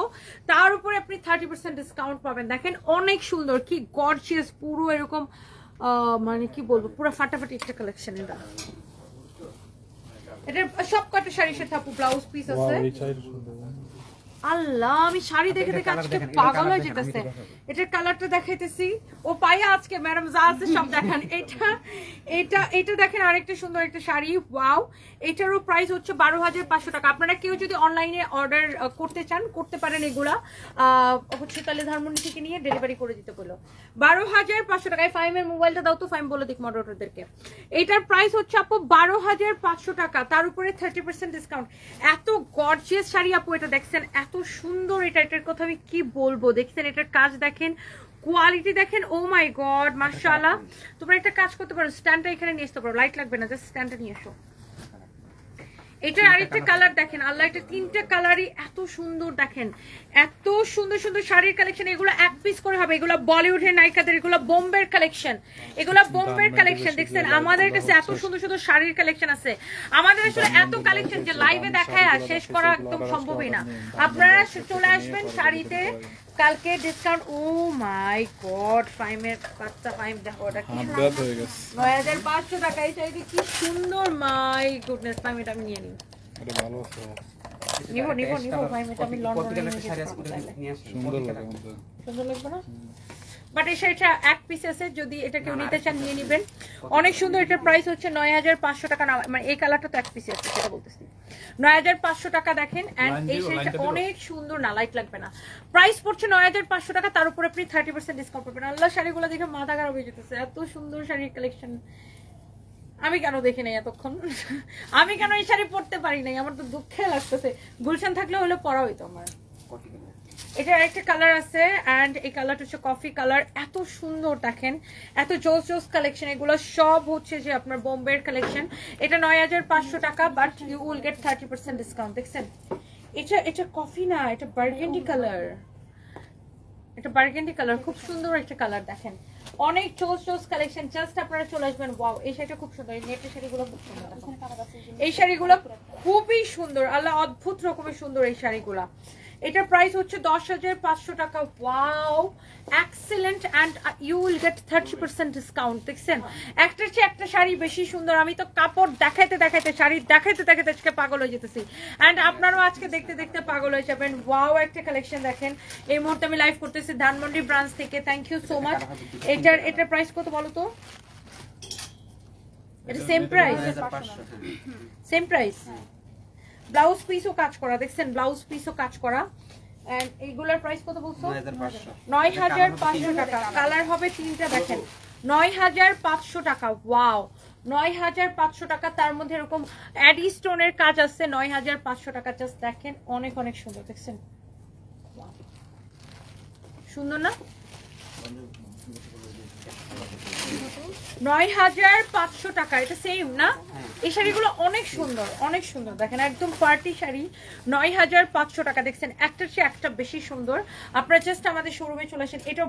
তার উপরে আপনি 30% ডিসকাউন্ট পাবেন। দেখেন অনেক সুন্দর, কি গর্জিয়াস, পুরো এরকম মানে কি বলবো, পুরো ফাটাফাটি একটা কালেকশন। এটা সব কটা শাড়ির সাথে আপু ব্লাউজ পিস আছে। আল্লাহ, আমি শাড়ি দেখে দেখে আজকে পাগল হয়ে যেতেছে। এটার কালারটা দেখাইতেছি। ও পাইয়া আজকে ম্যাডাম যা আছে সব দেখান। এটা দেখেন, আরেকটা সুন্দর একটা শাড়ি। ওয়াও, এটারও প্রাইস হচ্ছে 12,500 টাকা। আপনারা কেউ যদি অনলাইনে অর্ডার করতে চান করতে পারেন। এগুলা হচ্ছে তাহলে ধানমন্ডি থেকে নিয়ে ডেলিভারি করে দিতে বলো। 12,500 টাকায়। ফাইমের মোবাইলটা দাও তো, ফাইম বলে দিক মডারেটরদেরকে। এটার প্রাইস হচ্ছে আপু 12,500 টাকা, তার উপরে 30% ডিসকাউন্ট। এত গর্জিয়াস শাড়ি আপু, এটা দেখছেন এত সুন্দর। এটার কথা আমি কি বলবো, দেখছেন এটার কাজ দেখেন, কোয়ালিটি দেখেন। ও মাই গড, মাশাআল্লাহ। তোমরা একটা কাজ করতে পারো, স্ট্যান্ডটা এখানে নিয়ে আসতে পারো, লাইট লাগবে না, জাস্ট স্ট্যান্ডটা নিয়ে এসো। এটার আরেকটা কালার দেখেন। আল্লাহ, এটা 3টা কালারই এত সুন্দর। দেখেন এত সুন্দর সুন্দর শাড়ির কালেকশন। এগুলো এক পিস করে হবে। এগুলো বলিউডের নায়িকাদের, এগুলো বোম্বের কালেকশন, এগুলো বোম্বের কালেকশন। দেখছেন আমাদের কাছে এত সুন্দর সুন্দর শাড়ির কালেকশন আছে। আমাদের আসলে এত কালেকশন যে লাইভে দেখায় আর শেষ করা একদম সম্ভবই না। আপনারা চলে আসবেন শাড়িতে কালকে ডিসকাউন্ট। ও মাই গড, ফাইমের বাচ্চা ফাইম দেখো, ওটা কি 9,500 টাকা। এই শাড়িটা কি সুন্দর, মাই গুডনেস। ফাইম এটা আমি নিয়ে নিই, নিবো ফাইম, এটা আমি লন্ডনে নিয়ে যেতে পারবো। সুন্দর লাগবে না? বাট এই শাড়িটা এক পিস আছে, যদি এটা কেউ নিতে চান নিয়ে নিবেন। অনেক সুন্দর। এটার প্রাইস হচ্ছে 9,500 টাকা। মানে এই কালারটা তো এক পিস আছে, সেটা বলতেছি। 9,500 টাকা। দেখেন এন্ড এই শাড়িটা অনেক সুন্দর। না লাইট লাগবে না। প্রাইস পড়ছে 9,500 টাকা, তার উপরে আপনি 30% ডিসকাউন্ট পাবেন। আল্লাহ, শাড়িগুলো দেখে মাথা খারাপ হয়ে যেতেছে, এত সুন্দর শাড়ির কালেকশন। আমি কেন দেখি নাই এতক্ষণ? আমি কেন এই শাড়ি পরতে পারি নাই? আমার তো দুঃখে লাগতেছে। গুলশান থাকলে হলে পরা হইতো আমার। এটা একটা কালার আছে এন্ড এই কালারটা হচ্ছে কফি কালার। এত সুন্দর দেখেন, এত জোস কালেকশন। এগুলো সব হচ্ছে যে আপনার বোম্বের কালেকশন। এটা 9,500 টাকা, but you will get 30% discount. দেখছেন এটা কফি না, এটা বার্গেন্ডি কালার। এটা বার্গেন্ডি কালার, খুব সুন্দর একটা কালার। দেখেন অনেক চোস কালেকশন, জাস্ট আপনারা চলে আসবেন। ওয়াও, এই শাড়িটা খুব সুন্দর, এই নেটের শাড়িগুলো খুব সুন্দর, এই শাড়িগুলো খুবই সুন্দর, আল্লাহ অদ্ভুত রকমের সুন্দর এই শাড়িগুলা। এটার প্রাইস হচ্ছে 10,500 টাকা। Wow, excellent, and you will get 30% discount. দেখছেন একটার চেয়ে একটা শাড়ি বেশি সুন্দর। আমি তো কাপড় দেখাইতে শাড়ি দেখাইতে আজকে পাগল হয়ে যেতেছি, অ্যান্ড আপনারাও আজকে দেখতে পাগল হয়ে যাবেন। ওয়াও, একটা কালেকশন দেখেন। এই মুহূর্তে আমি লাইভ করতেছি ধানমন্ডি ব্রাঞ্চ থেকে। Thank you so much. এটার প্রাইস কত বলো তো? এটা same price, same price. Blouse পিসও কাজ করা, দেখছেন ব্লাউজ পিসও কাজ করা। এন্ড এইগুলোর প্রাইস কত বলছো? 9,500 টাকা। কালার হবে 3টা, দেখেন 9,500 টাকা। ওয়াও, 9,500 টাকা। তার মধ্যে এরকম অ্যাডি স্টোনের কাজ আছে। 9,500 টাকা। জাস্ট দেখেন অনেক সুন্দর, দেখছেন সুন্দর না? 9,500 টাকা। এটা সেম না? এই শাড়িগুলো অনেক সুন্দর দেখেন, একদম পার্টি শাড়ি। 9,500 টাকা। দেখছেন একটার চেয়ে একটা বেশি সুন্দর। আপনারা জাস্ট আমাদের শোরুমে চলে আসেন। এটাও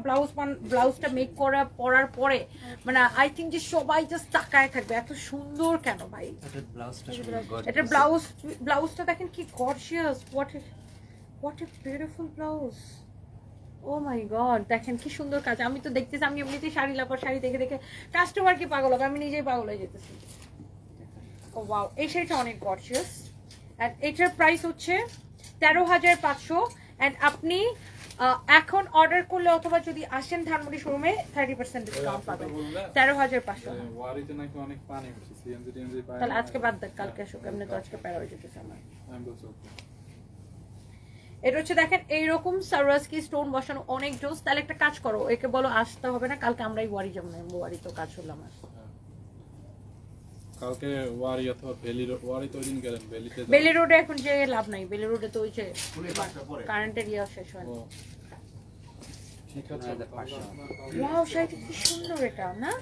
ব্লাউজটা মেক করা পরার পরে মানে আই থিঙ্ক যে সবাই জাস্ট তাকায় থাকবে, এত সুন্দর কেন ভাই। এটা ব্লাউজটা দেখেন কি গর্জিয়াস। What a beautiful blouse. Oh my god, দেখেন কি সুন্দর কাজ। আমি তো দেখতেছি, আমি এমনিতেই শাড়ি লাপার, শাড়ি দেখে কাস্টমার কি পাগল হবে, আমি নিজেই পাগল হয়ে যেতেছি। ও ওয়াও, এই শাড়িটা অনেক গর্জিয়াস। এন্ড এটার প্রাইস হচ্ছে 13,500। এন্ড আপনি এখন অর্ডার করলে অথবা যদি আসেন ধানমন্ডি শোরুমে 30% ডিসকাউন্ট পাবেন। 13,500। ওয়ারিতে নাকি অনেক পানি উঠছে, সিএনজি টিএনজি পায়। তাহলে আজকে বাদ দেখ, কালকে আসুক, এমনি তো আজকে প্যারা হয়ে যেতেছে আমার। আমি বলছি এটা হচ্ছে দেখেন এইরকম সারওয়াজকি স্টোন বসানো, অনেক জোস। তাহলে একটা কাজ করো, একে বলো আসতে হবে না, কালকে আমরাই ওয়ারি যাবো না, ওয়ারি তো কাজ হলো আমার। কালকে ওয়ারি অথবা ওয়ারি তো দিন গেলেন বেলি রোডে এখন যে লাভ নাই, বেলি রোডে তো ওই যে কারেন্টের ইয়ে শেষ হয়। ঠিক আছে। ওয়াও, শাড়িটা কি সুন্দর এটা না?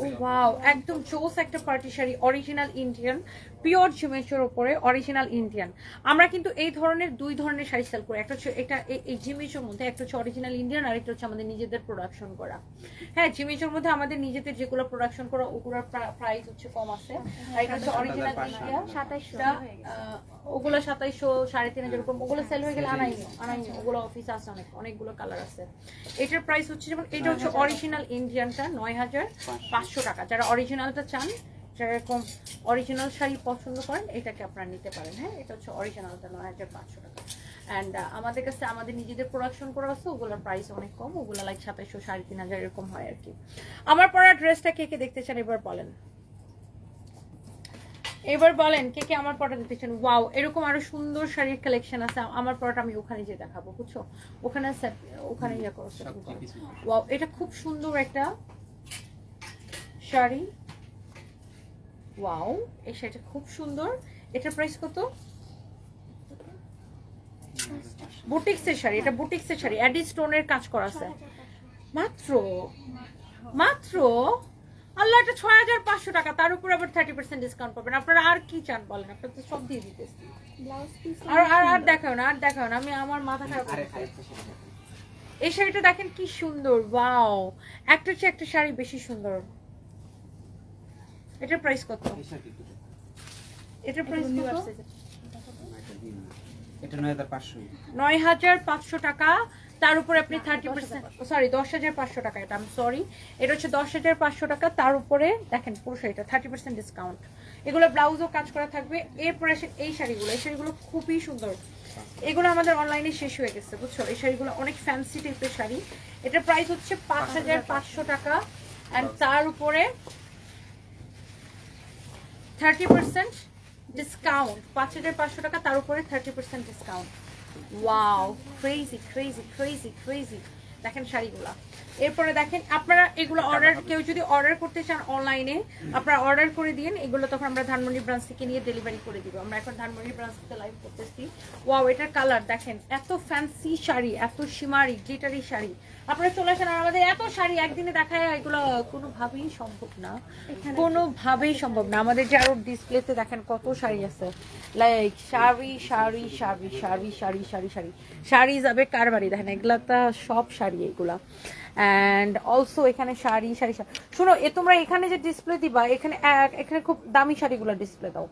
ও ওয়াও, একদম জোস একটা party sari, original Indian, pure জিমেচের উপরে অরিজিনাল ইন্ডিয়ান। আমরা কিন্তু এই ধরনের 2 ধরনের শাড়ি সেল করি। একটা হচ্ছে এটা এই জিমেচের মধ্যে, একটা হচ্ছে অরিজিনাল ইন্ডিয়ান, আর একটা হচ্ছে আমাদের নিজেদের প্রোডাকশন করা। হ্যাঁ, জিমেচের মধ্যে আমাদের নিজেদের যেগুলো প্রোডাকশন করা ওগুলোর প্রাইস হচ্ছে কম আছে, আর এটা হচ্ছে অরিজিনাল ইন্ডিয়ান 2700। ওগুলো 2700, 3,500 এরকম। ওগুলো সেল হয়ে গেলে আনাই ওগুলো অফিস আছে অনেকগুলো কালার আছে। এটার প্রাইস হচ্ছে যেমন এটা হচ্ছে অরিজিনাল ইন্ডিয়ানটা 9,500 টাকা। যারা অরিজিনালটা চান, যারা এরকম অরিজিনাল শাড়ি পছন্দ করেন, এটাকে আপনারা নিতে পারেন। হ্যাঁ, এটা হচ্ছে অরিজিনালটা 9,500 টাকা। অ্যান্ড আমাদের কাছে আমাদের নিজেদের প্রোডাকশন করা আছে, ওগুলোর প্রাইস অনেক কম, ওগুলো লাইক 2700, 3,500 এরকম হয় আর কি। আমার পরা ড্রেসটা কে দেখতে চান এবার বলেন, কে কে আমার পরাটা দেখতে চান? ওয়াও, এরকম আরো সুন্দর শাড়ির কালেকশন আছে। আমার পরাটা আমি ওখানে যে দেখাবো, বুঝছো? ওখানে ইয়ে করো। ওয়াও, এটা খুব সুন্দর একটা শাড়ি। ওয়াও, এই শাড়িটা খুব সুন্দর। এটার প্রাইস কত? বুটিক্সের শাড়ি, এটা বুটিক্সের শাড়ি, অ্যাডি স্টোনের কাজ করা আছে। মাত্র আল্লাহ, এটা 6,500 টাকা। তার উপর আবার 30% ডিসকাউন্ট পাবেন। আপনারা আর কি চান বলেন, আপনারা তো সব দিয়ে দিতেছি। আর দেখাও না, আমি আমার মাথা খারাপ। এই শাড়িটা দেখেন কি সুন্দর। ওয়াও, একটার চেয়ে একটা শাড়ি বেশি সুন্দর। এটার প্রাইস কত? এটার প্রাইস কত? এটা 9,500। 9,500 টাকা। তার উপরে আপনি 30%, সরি 10,500 টাকা। এটা আমি সরি, এটা হচ্ছে 10,500 টাকা। তার উপরে দেখেন পুরো শাড়িটা 30% ডিসকাউন্ট। এগুলো ব্লাউজও কাজ করা থাকবে। এরপরে এই শাড়িগুলো খুবই সুন্দর। এগুলো আমাদের অনলাইনে শেষ হয়ে গেছে, বুঝছো? এই শাড়িগুলো অনেক ফ্যান্সি টাইপের শাড়ি। এটার প্রাইস হচ্ছে 5,500 টাকা। অ্যান্ড তার উপরে 30% ডিসকাউন্ট। 5,500 টাকা, তার উপরে 30% ডিসকাউন্ট। Wow, crazy. দেখেন শাড়িগুলা। এরপরে দেখেন আপনারা এগুলো অর্ডার, কেউ যদি অর্ডার করতে চান অনলাইনে আপনারা অর্ডার করে দিন, এগুলো তখন আমরা ধানমন্ডি ব্রাঞ্চ থেকে নিয়ে ডেলিভারি করে দিব। আমরা এখন ধানমন্ডি ব্রাঞ্চ থেকে লাইভ করতেছি। ওয়াও, এটার কালার দেখেন, এত ফ্যান্সি শাড়ি, এত শিমারি গ্লিটারি শাড়ি। আপনারা চলে আসেন, আর আমাদের এত শাড়ি একদিনে দেখায় এগুলো কোনোভাবেই সম্ভব না, কোনোভাবেই সম্ভব না। আমাদের যে আরো ডিসপ্লেতে দেখেন কত শাড়ি আছে, লাইক শাড়ি শাড়ি শাড়ি শাড়ি শাড়ি শাড়ি শাড়ি শাড়ি যাবে কার বাড়ি, দেখেন এগুলা তা সব শাড়ি এগুলা। অ্যান্ড অলসো এখানে শাড়ি শাড়ি শাড়ি। শোনো, তোমরা এখানে যে ডিসপ্লে দিবা, এখানে এখানে খুব দামি শাড়িগুলো ডিসপ্লে দাও।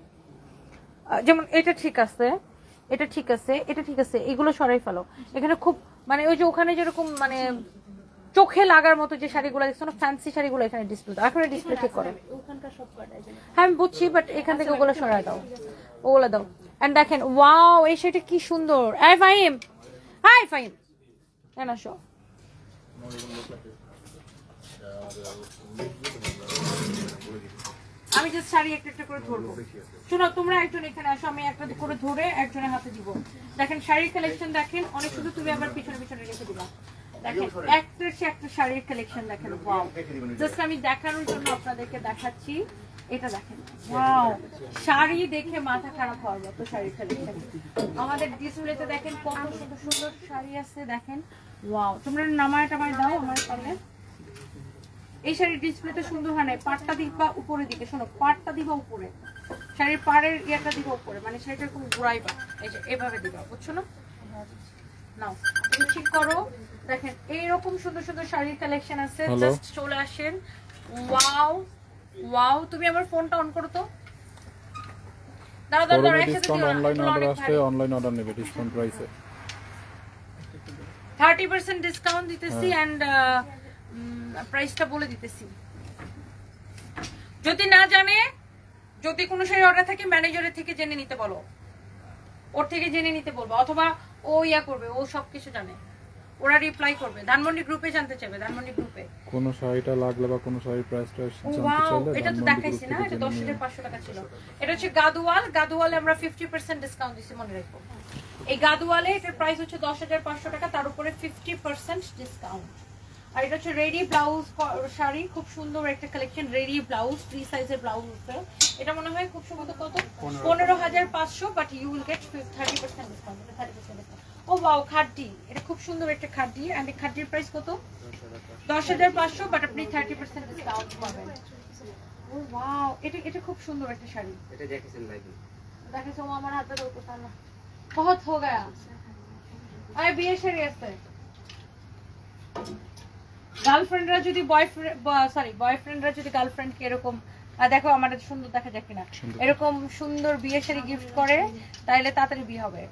যেমন এটা ঠিক আছে, এটা ঠিক আছে, এটা ঠিক আছে, এগুলো সরাই ফেলো। এখানে খুব মানে ওই যে ওখানে যেরকম মানে চোখে লাগার মতো যে শাড়িগুলো দেখছো না, ফ্যান্সি শাড়িগুলো এখানে ডিসপ্লে দাও। এখন ডিসপ্লে ঠিক করো। হ্যাঁ আমি বুঝছি, বাট এখান থেকে ওগুলো সরাই দাও, ওগুলো দাও। এন্ড দেখেন ওয়াও, এই শাড়িটা কি সুন্দর। এই ফাহিম, হাই ফাহিম, কেন আসো? আমি জাস্ট শাড়ি একটা একটা করে ধরবো। শোনো, তোমরা একজন এখানে আসো, আমি একটা করে ধরে একজনের হাতে দিব। দেখেন শাড়ির কালেকশন দেখেন অনেক সুন্দর। তুমি আবার পিছনে পিছনে রেখে দিবা। দেখেন একটার চেয়ে একটা শাড়ির কালেকশন দেখেন। ওয়াও, জাস্ট আমি দেখানোর জন্য আপনাদেরকে দেখাচ্ছি। এটা দেখেন, ওয়াও, শাড়ি দেখে মাথা খারাপ হওয়ার মতো শাড়ির কালেকশন। আমাদের ডিসপ্লেতে দেখেন কত সুন্দর সুন্দর শাড়ি আছে। দেখেন ওয়াও, তোমরা নামায় টামায় দাও আমার সামনে। এই শাড়ির ডিসপ্লেতে সুন্দর হয় না, পাটটা দিবা উপরের দিকে। শোনো, পাটটা দিবা উপরে, শাড়ির পাড়ের ইয়েটা দিবা উপরে, মানে শাড়িটা এরকম ঘুরাইবা, এই যে এভাবে দিবা, বুঝছো না? নাও তুমি ঠিক করো। দেখেন এইরকম সুন্দর সুন্দর শাড়ির কালেকশন আছে, জাস্ট চলে আসেন। ওয়াও ওয়াও, তুমি আমার ফোনটা অন করো তো। দাও দাও দাও, একসাথে দিও না, অনলাইন অর্ডার আসলে অনলাইন অর্ডার নেবে ডিসকাউন্ট প্রাইসে 30% ডিসকাউন্ট দিতেছি। এন্ড প্রাইসটা বলে দিতেছি। যদি না জানে, যদি কোনো শাড়ি অর্ডার থাকে ম্যানেজারের থেকে জেনে নিতে বলো, ওর থেকে জেনে নিতে বলবো, অথবা ও ইয়া করবে, ও সবকিছু জানে, ওরা রিপ্লাই করবে। ধানমন্ডি গ্রুপে জানতে চাইবে, ধানমন্ডি গ্রুপে। কোন শাড়িটা লাগলে বা কোন শাড়ির প্রাইসটা জানতে ওয়াও, চাইলে এটা তো দেখাইছি না, এটা 10,500 টাকা ছিল। এটা হচ্ছে গাদওয়াল। গাদওয়ালে আমরা 50% ডিসকাউন্ট দিছি, মনে রাখো। এই গাদওয়ালে এটার প্রাইস হচ্ছে 10,500 টাকা, তার উপরে 50% ডিসকাউন্ট। আর এটা হচ্ছে রেডি ব্লাউজ শাড়ি, খুব সুন্দর একটা কালেকশন। রেডি ব্লাউজ, ফ্রি সাইজের ব্লাউজ আছে। এটা মনে হয় খুব সম্ভবত কত 15,500, but you will get 30% discount. 30% discount. O wow, খাড্ডি, এটা খুব সুন্দর একটা খাড্ডি। এন্ড এই খাড্ডির প্রাইস কত? 10,500, বাট আপনি 30% ডিসকাউন্ট পাবেন। ও ওয়াও, এটা খুব সুন্দর একটা শাড়ি। এটা দেখেছেন লাইভে? দেখেছো আমার হাতে তো কোথাও না, বহুত হো গয়া। আরে বিয়ে শাড়ি আছে। গার্লফ্রেন্ডরা যদি বয়ফ্রেন্ডরা যদি গার্লফ্রেন্ডকে এরকম দেখো আমার সুন্দর দেখা যায় কিনা, এরকম সুন্দর বিয়ে শাড়ি গিফট করে, তাইলে তাড়াতাড়ি বিয়ে হবে।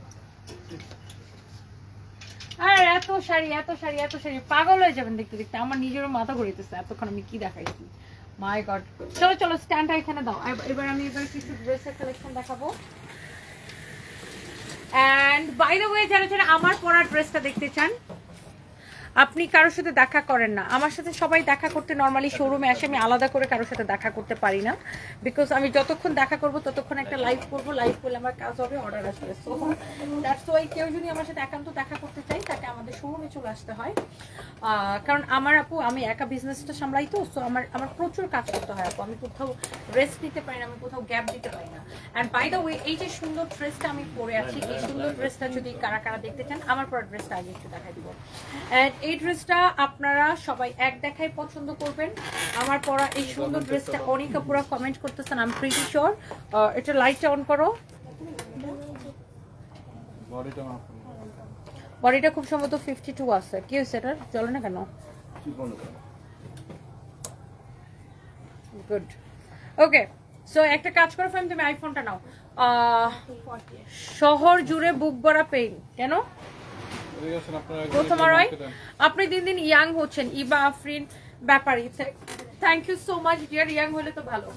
আর এত শাড়ি এত শাড়ি এত শাড়ি, পাগল হয়ে যাবেন দেখতে দেখতে। আমার নিজেরও মাথা ঘুরিতেছে, এতক্ষণ আমি কি দেখাইছি। মাই গড, চলো চলো স্ট্যান্ডটা এখানে দাও। এবার আমি কিছু ড্রেসের কালেকশন দেখাবো। এন্ড বাই দ্য ওয়ে, যারা যারা আমার পরা ড্রেসটা দেখতে চান, আপনি কারোর সাথে দেখা করেন না। আমার সাথে সবাই দেখা করতে নর্মালি শোরুমে আসে, আমি আলাদা করে কারোর সাথে দেখা করতে পারি না, বিকজ আমি যতক্ষণ দেখা করব ততক্ষণ একটা লাইভ করবো, লাইভ করলে আমার কাজ হবে, অর্ডার আসবে। সো দ্যাটস ওয়াই কেউ যদি আমার সাথে একান্ত দেখা করতে চাই, তাকে আমাদের শোরুমে চলে আসতে হয়। কারণ আমার আপু, আমি একা বিজনেসটা সামলাই তো, সো আমার প্রচুর কাজ করতে হয় আপু। আমি কোথাও রেস্ট নিতে পারি না, আমি কোথাও গ্যাপ দিতে পারি না। অ্যান্ড বাই দ্য ওয়ে, এই যে সুন্দর ড্রেসটা আমি পরে আছি, এই সুন্দর ড্রেসটা যদি কারা কারা দেখতে চান, আমার পরা ড্রেসটা আগে একটু দেখাই দিব। অ্যান্ড এই ড্রেসটা আপনারা সবাই এক দেখায় পছন্দ করবেন। আমার পরা এই সুন্দর ড্রেসটা অনেক আপুরা কমেন্ট করতেছেন, আমি প্রিটি শিওর। এটা লাইটটা অন করো। বডিটা খুব সম্ভবত 52 আছে। কি হয়েছে এটা, চলে না কেন? গুড, ওকে। সো একটা কাজ করো ফ্রেন্ড, তুমি আইফোনটা নাও। শহর জুড়ে বুক ভরা পেইন কেন? প্রথম আরই আপনি দিন দিন ইয়াং হচ্ছেন। Iba Afrin Bepari, thank you so much dear. Young হলে তো ভালো,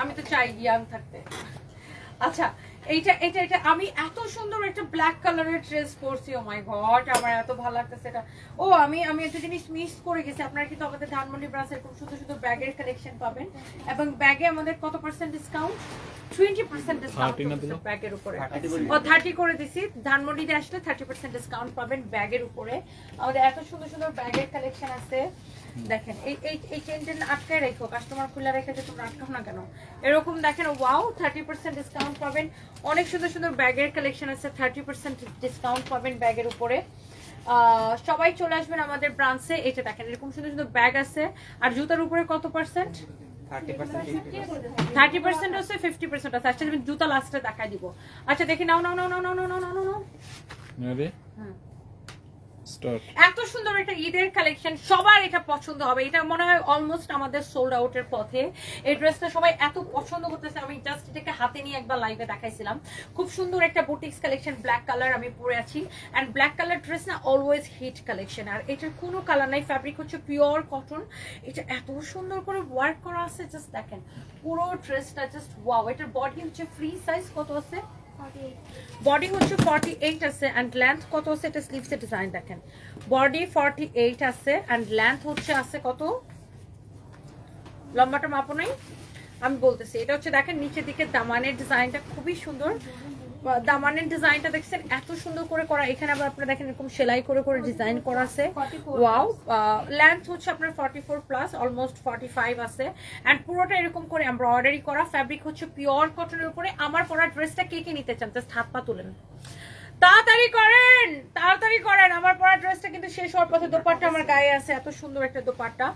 আমি তো চাই ইয়াং থাকতে। আচ্ছা, এইটা এটা এটা আমি এত সুন্দর একটা ব্ল্যাক কালারের ড্রেস পরছি, ও মাই গড আমার এত ভালো লাগতেছে এটা। ও আমি একটা জিনিস মিস করে গেছি, আপনারা কিন্তু আমাদের ধানমন্ডি ব্রাঞ্চে খুব সুন্দর সুন্দর ব্যাগের কালেকশন পাবেন, এবং ব্যাগে আমাদের কত পার্সেন্ট ডিসকাউন্ট? 20% ডিসকাউন্ট ব্যাগের উপরে। ও 30 করে দিছি, ধানমন্ডিতে আসলে 30% ডিসকাউন্ট পাবেন ব্যাগের উপরে। আমাদের এত সুন্দর সুন্দর ব্যাগের কালেকশন আছে, দেখেন এই চেনটা আটকায় রেখো, কাস্টমার খুলে রেখে যে তোমরা আটকাও না কেন, এরকম দেখেন ওয়াও 30% ডিসকাউন্ট পাবেন। অনেক সুন্দর সুন্দর ব্যাগের কালেকশন আছে, 30% ডিসকাউন্ট পাবেন ব্যাগের উপরে। সবাই চলে আসবেন আমাদের ব্রাঞ্চে। এটা দেখেন এরকম সুন্দর সুন্দর ব্যাগ আছে। আর জুতার উপরে কত পার্সেন্ট? 30% আছে, 50% আছে। আচ্ছা আমি জুতা লাস্টে দেখাই দিব। আচ্ছা দেখি, নাও নাও নাও নাও নাও নাও নাও নাও। এত সুন্দর একটা ঈদের কালেকশন, সবার এটা পছন্দ হবে। এটা মনে হয় অলমোস্ট আমাদের সোল্ড আউটের পথে। এই ড্রেসটা সবাই এত পছন্দ করতেছে, আমি জাস্ট এটাকে হাতে নিয়ে একবার লাইভে দেখাইছিলাম। খুব সুন্দর একটা বুটিক্স কালেকশন, ব্ল্যাক কালার আমি পরে আছি। অ্যান্ড ব্ল্যাক কালার ড্রেস না অলওয়েজ হিট কালেকশন। আর এটার কোনো কালার নাই, ফ্যাব্রিক হচ্ছে পিওর কটন। এটা এত সুন্দর করে ওয়ার্ক করা আছে, জাস্ট দেখেন পুরো ড্রেসটা জাস্ট ওয়াও। এটার বডি হচ্ছে ফ্রি সাইজ, কত আছে? বডি হচ্ছে 48 আছে, এন্ড লেন্থ কত আছে? এটা স্লিভসের ডিজাইন দেখেন, বডি 48 আছে এন্ড লেন্থ হচ্ছে আছে কত? লম্বাটা মাপো নাই, আমি বলতেছি। এটা হচ্ছে দেখেন নিচের দিকে দামানের ডিজাইনটা খুবই সুন্দর। দামানের ডিজাইনটা দেখছেন এত সুন্দর করে করা। এখানে আবার আপনারা দেখেন এরকম সেলাই করে করে ডিজাইন করা আছে, ওয়াও। লেন্থ হচ্ছে আপনার 44 প্লাস, অলমোস্ট 45 আছে। এন্ড পুরোটা এরকম করে এমব্রয়ডারি করা। ফ্যাব্রিক হচ্ছে পিওর কটনের উপরে। আমার পরা ড্রেসটা কে কে নিতে চান জাস্ট হাত পা তুলেন, তাড়াতাড়ি করেন, তাড়াতাড়ি করেন। আমার পরা ড্রেসটা কিন্তু শেষ হওয়ার পথে। দোপাট্টা আমার গায়ে আছে, এত সুন্দর একটা দোপাট্টা।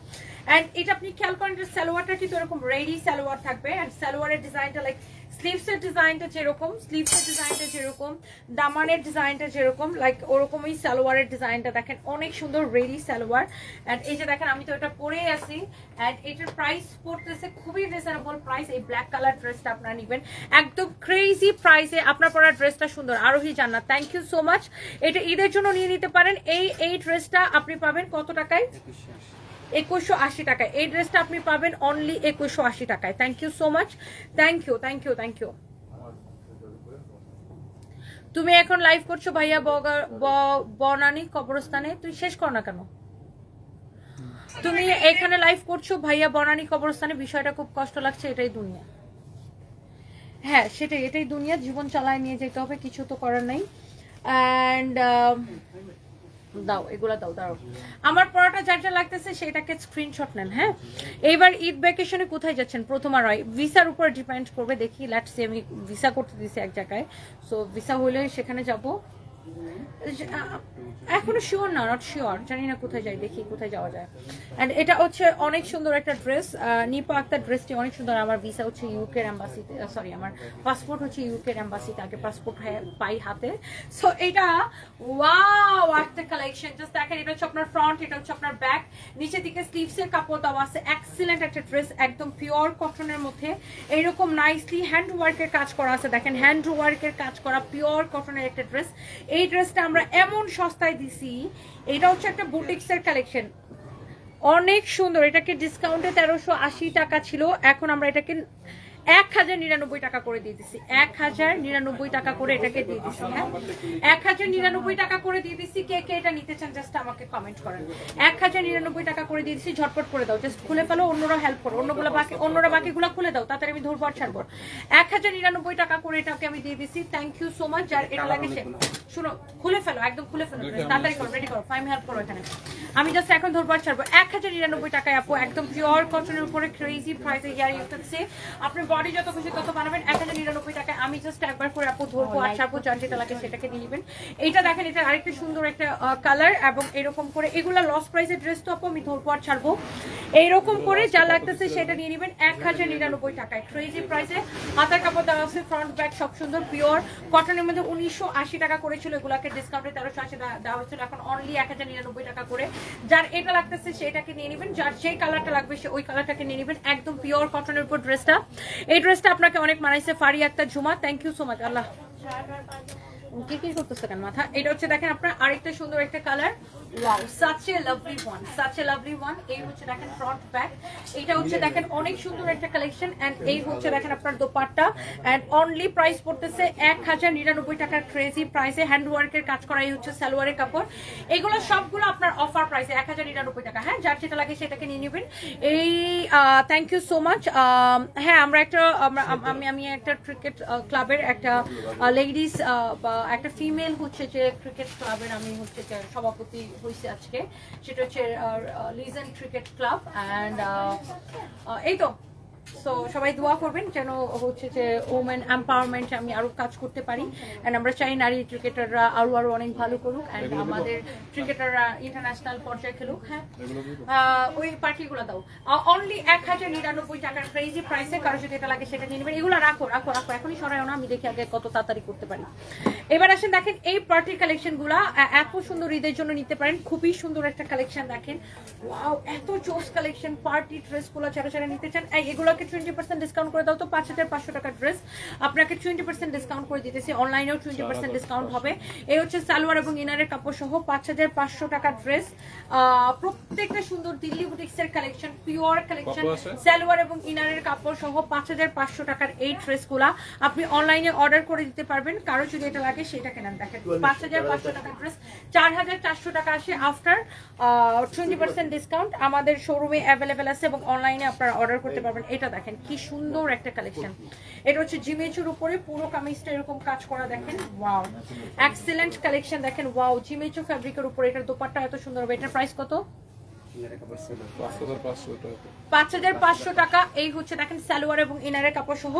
এন্ড এটা আপনি খেয়াল করেন যে সালোয়ারটা কিন্তু এরকম রেডি সালোয়ার থাকবে। এন্ড সালোয়ারের ডিজাইনটা লাইক স্লিভসের ডিজাইনটা যেরকম, স্লিভসের ডিজাইনটা যেরকম, দামানের ডিজাইনটা যেরকম, লাইক ওরকমই সালোয়ারের ডিজাইনটা দেখেন, অনেক সুন্দর রেডি সালোয়ার। এন্ড এই যে দেখেন আমি তো এটা পরেই আছি। এন্ড এটার প্রাইস পড়তেছে খুবই রিজনেবল প্রাইস। এই ব্ল্যাক কালার ড্রেসটা আপনারা নেবেন একদম ক্রেজি প্রাইসে। আপনার পরা ড্রেসটা সুন্দর, আরোহী জান্নাত, থ্যাংক ইউ সো মাচ। এটা ঈদের জন্য নিয়ে নিতে পারেন। এই ড্রেসটা আপনি পাবেন কত টাকায়? 2180 টাকায়। এই ড্রেসটা আপনি পাবেন অনলি 2180 টাকায়। Thank you so much, thank you thank you thank you. তুমি এখন লাইভ করছো ভাইয়া বনানী কবরস্থানে, তুই শেষ কর না কেন? তুমি এখানে লাইভ করছো ভাইয়া বনানী কবরস্থানে, বিষয়টা খুব কষ্ট লাগছে, এটাই দুনিয়া। হ্যাঁ সেটাই, এটাই দুনিয়া, জীবন চালায় নিয়ে যেতে হবে, কিছু তো করার নাই। অ্যান্ড দাও এগুলা দাও, দাঁড়াও। আমার পড়াটা যার যা লাগতেছে সেটাকে স্ক্রিনশট নেন। হ্যাঁ এইবার ঈদ ভ্যাকেশনে কোথায় যাচ্ছেন? প্রথমা রয় ভিসার উপর ডিপেন্ড করবে, দেখি লেটস সি। আমি ভিসা করতে দিছি এক জায়গায়, সো ভিসা হইলে সেখানে যাব। এখনো শিওর না, নট শিওর, জানি না কোথায় যাই, দেখি কোথায় যাওয়া যায়। এন্ড এটা হচ্ছে অনেক সুন্দর একটা ড্রেস, নিপা আক্তার ড্রেসটি অনেক সুন্দর। আমার ভিসা হচ্ছে ইউকের এম্বাসিতে, সরি আমার পাসপোর্ট হচ্ছে ইউকের এম্বাসিতে, আগে পাসপোর্ট পাই হাতে। সো এটা ওয়াও একটা কালেকশন, জাস্ট দেখেন। এটা হচ্ছে আপনার ফ্রন্ট, এটা হচ্ছে আপনার ব্যাক, নিচের দিকে স্লিভসের কাপড় দেওয়া আছে। এক্সিলেন্ট একটা ড্রেস, একদম পিওর কটনের মধ্যে এইরকম নাইসলি হ্যান্ড ওয়ার্কের কাজ করা আছে, দেখেন হ্যান্ড ওয়ার্কের কাজ করা পিওর কটনের একটা ড্রেস। এই ড্রেসটা আমরা এমন সস্তায় দিছি, এটা হচ্ছে একটা বুটিক্সের কালেকশন, অনেক সুন্দর। এটাকে ডিসকাউন্টে 1380 টাকা ছিল, এখন আমরা এটাকে 1099 টাকা করে দিয়ে দিচ্ছি। 1099 টাকা করে এটাকে দিয়ে দিচ্ছি। হ্যাঁ 1099 টাকা করে দিয়ে দিচ্ছি। কে কে এটা নিতে চান জাস্ট আমাকে কমেন্ট করেন। 1099 টাকা করে দিয়ে দিচ্ছি, ঝটপট করে দাও, জাস্ট খুলে ফেলো, অন্যরা হেল্প করো, অন্যরা বাকিগুলো খুলে দাও, তাড়াতাড়ি আমি ধরবো আর ছাড়বো। 1099 টাকা করে এটাকে আমি দিয়ে দিচ্ছি। Thank you so much. যার এটা লাগে সে শুনো, খুলে ফেলো, একদম খুলে ফেলো, তাড়াতাড়ি করো, রেডি করো, ফাইম হেল্প করো এখানে। আমি জাস্ট এখন ধরবো আর ছাড়বো। 1099 টাকায় আপু, একদম পিওর কটনের উপরে ক্রেজি প্রাইসে ইয়ার ইউতেছে। আপনি বডি যত খুশি তত বানাবেন। 1099 টাকায় আমি জাস্ট একবার করে আপু ধরবো আর ছাড়বো, যার যেটা লাগে সেটাকে নিয়ে নেবেন। এইটা দেখেন, এটা আরেকটা সুন্দর একটা কালার, এবং এরকম করে এগুলা লস প্রাইসের ড্রেস তো আপু আমি ধরবো আর ছাড়বো। এইরকম করে যা লাগতেছে সেটা নিয়ে নেবেন 1099 টাকায়, ক্রেজি প্রাইসে। হাতার কাপড় দেওয়া আছে, ফ্রন্ট ব্যাক সব সুন্দর পিওর কটনের মধ্যে। 1980 টাকা করেছিল, এগুলাকে ডিসকাউন্টে 1380 দেওয়া হয়েছিল, এখন অনলি 1099 টাকা করে। যার এটা লাগতেছে সেটাকে নিয়ে নেবেন, যার যে কালারটা লাগবে সে ওই কালারটাকে নিয়ে নেবেন। একদম পিওর কটনের উপর ড্রেসটা। এই ড্রেসটা আপনাকে অনেক মানাইছে। Fari Akter Jhuma, thank you so much. আল্লাহ কি কি করতেছে কেন মাথা। এটা হচ্ছে দেখেন আপনার আরেকটা সুন্দর একটা colour, wow such a lovely one, such a lovely one। এই হচ্ছে দেখেন ফ্রন্ট ব্যাক, এটা হচ্ছে দেখেন অনেক সুন্দর একটা কালেকশন। এন্ড এই হচ্ছে দেখেন আপনার দোপাট্টা, এন্ড অনলি প্রাইস পড়তেছে 1099 টাকার ক্রেজি প্রাইসে, হ্যান্ড ওয়ার্কের কাজ করা। এই হচ্ছে সালোয়ারের কাপড়, এগুলো সবগুলো আপনার অফার প্রাইসে 1099 টাকা। হ্যাঁ, যার যেটা লাগে সেটাকে নিয়ে নেবেন। এই থ্যাংক ইউ সো মাচ। হ্যাঁ, আমরা একটা আমি একটা ক্রিকেট ক্লাবের একটা লেডিস বা একটা ফিমেল হচ্ছে যে ক্রিকেট ক্লাবের আমি হচ্ছে যে সভাপতি হয়েছে আজকে, সেটা হচ্ছে লিজেন্ড ক্রিকেট ক্লাব। অ্যান্ড এই তো সো সবাই দোয়া করবেন যেন হচ্ছে যে ওমেন এম্পাওয়ারমেন্ট আমি আরো কাজ করতে পারি। এন্ড আমরা চাই নারী ক্রিকেটাররা আরো অনেক ভালো করুক, এন্ড আমাদের ক্রিকেটাররা ইন্টারন্যাশনাল পর্যায়ে খেলুক। হ্যাঁ, ওই পার্টিগুলো দাও অনলি 1099 টাকার ক্রেজি প্রাইসে। কারো যদি এটা লাগে সেটা নিয়ে নেবেন। এগুলো রাখো রাখো রাখো, এখনই সরাও না, আমি দেখি আগে কত তাড়াতাড়ি করতে পারি। এবার আসেন দেখেন এই পার্টির কালেকশন গুলা এত সুন্দর, ঈদের জন্য নিতে পারেন। খুবই সুন্দর একটা কালেকশন দেখেন, ওয়াও এত জোস কালেকশন। পার্টি ড্রেস গুলো যারা যারা নিতে চান এগুলোকে 20% ডিসকাউন্ট করে দাও তো। 5500 টাকার ড্রেস আপনাকে 20% ডিসকাউন্ট করে দিতেছি, অনলাইনেও 20% ডিসকাউন্ট হবে। এই হচ্ছে সালোয়ার এবং ইনারের কাপড় সহ 5500 টাকার ড্রেস। প্রত্যেকটা সুন্দর দিল্লি বুটিক্সের কালেকশন, পিওর কালেকশন, সালোয়ার এবং ইনারের কাপড় সহ 5500 টাকার এই ড্রেসগুলা আপনি অনলাইনে অর্ডার করে দিতে পারবেন। কারো যদি এটা লাগে সেটা কেনেন। দেখেন 5500 টাকার ড্রেস 4400 টাকা আসে আফটার 20% ডিসকাউন্ট। আমাদের শোরুমে অ্যাভেলেবেল আছে এবং অনলাইনে আপনারা অর্ডার করতে পারবেন। এটা দেখেন কি সুন্দর একটা কালেকশন। এটা হচ্ছে জিমেচুর উপরে পুরো কামিজটা এরকম কাজ করা, দেখেন ওয়াও এক্সেলেন্ট কালেকশন। দেখেন ওয়াও জিমেচু ফ্যাব্রিকের উপরে এটার দোপাট্টা এত সুন্দর হবে। এটার প্রাইস কত? 5500 টাকা। এই হচ্ছে দেখেন সালোয়ার এবং ইনারের কাপড় সহ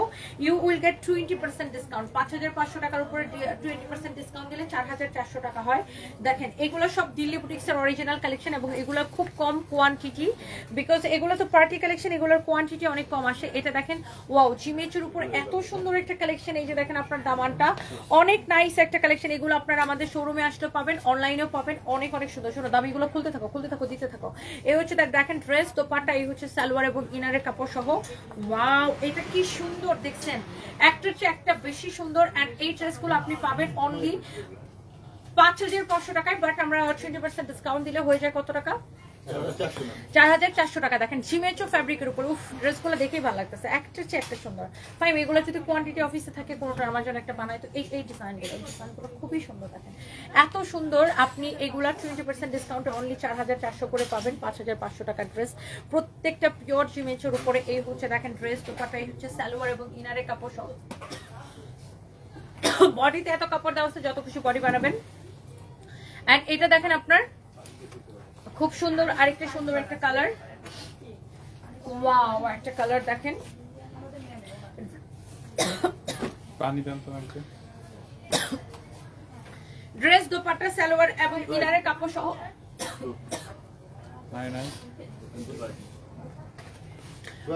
ইউ উইল গেট 20% ডিসকাউন্ট। 5500 টাকার উপরে 20% ডিসকাউন্ট দিলে 4400 টাকা হয়। দেখেন এগুলো সব দিল্লি বুটিক্সের অরিজিনাল কালেকশন এবং এগুলো খুব কম কোয়ান্টিটি, বিকজ এগুলো তো পার্টি কালেকশন, এগুলোর কোয়ান্টিটি অনেক কম আসে। এটা দেখেন ওয়াও জিমেচুর উপর এত সুন্দর একটা কালেকশন। এই যে দেখেন আপনার দামানটা অনেক নাইস একটা কালেকশন। এগুলো আপনারা আমাদের শোরুমে আসলেও পাবেন, অনলাইনেও পাবেন। অনেক অনেক সুন্দর সুন্দর দামিগুলো খুলতে থাকো খুলতে থাকো দিতে থাকো। এই হচ্ছে দেখেন ড্রেস দোপাট্টা, এই হচ্ছে সালোয়ার এবং ইনারের কাপড় সহ। ওয়াও এটা কি সুন্দর দেখছেন, একটা চেয়ে একটা বেশি সুন্দর। এন্ড এই ড্রেসগুলো আপনি পাবেন অনলি 5500 টাকায়, বাট আমরা 20% ডিসকাউন্ট দিলে হয়ে যায় কত টাকা? 4400 টাকা। দেখেন জিমেচু ফ্যাব্রিকের উপর, উফ ড্রেসগুলো দেখেই ভালো লাগতেছে, একটা চেয়ে একটা সুন্দর। ফাইন, এগুলো যদি কোয়ান্টিটি অফিসে থাকে কোনোটা আমার জন্য একটা বানায় তো এই ডিজাইনগুলো খুবই সুন্দর। দেখেন এত সুন্দর, আপনি এগুলা 20% ডিসকাউন্টে অনলি 4400 করে পাবেন। 5500 টাকার ড্রেস, প্রত্যেকটা পিওর জিমেচুর উপরে। এই হচ্ছে দেখেন ড্রেস দোপাট্টা, এই হচ্ছে সালোয়ার এবং ইনারের কাপড় সহ। বডিতে এত কাপড় দেওয়া আছে, যত খুশি বডি বানাবেন। এন্ড এটা দেখেন আপনার খুব সুন্দর আরেকটা সুন্দর একটা কালার, ওয়াও একটা কালার দেখেন। পানি দেন তো আমাকে। ড্রেস দোপাট্টা সালোয়ার এবং ইনারের কাপড় সহ নাই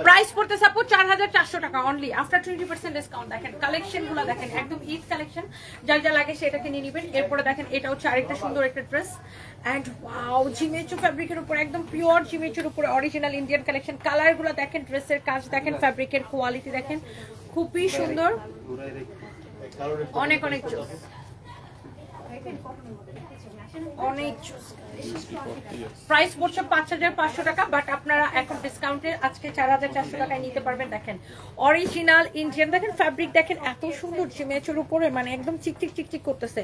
প্রাইস পড়তেছে আপু 4400 টাকা অনলি আফটার 20% ডিসকাউন্ট। দেখেন কালেকশন গুলো দেখেন, একদম ঈদ কালেকশন, যার যা লাগে সেটাকে নিয়ে নেবেন। এরপরে দেখেন এটা হচ্ছে আরেকটা সুন্দর একটা ড্রেস। এন্ড ওয়াও জিমেচু ফ্যাব্রিকের উপর, একদম পিওর জিমেচুর উপরে অরিজিনাল ইন্ডিয়ান কালেকশন। কালার গুলো দেখেন, ড্রেসের কাজ দেখেন, ফ্যাব্রিকের কোয়ালিটি দেখেন, খুবই সুন্দর, অনেক অনেক জোস, অনেক জোস। প্রাইস পড়ছে 5500 টাকা, বাট আপনারা এখন ডিসকাউন্টে আজকে 4400 টাকায় নিতে পারবেন। দেখেন অরিজিনাল ইন্ডিয়ান, দেখেন ফ্যাব্রিক দেখেন এত সুন্দর জিমেচুর উপরে, মানে একদম চিকচিক চিকচিক করতেছে।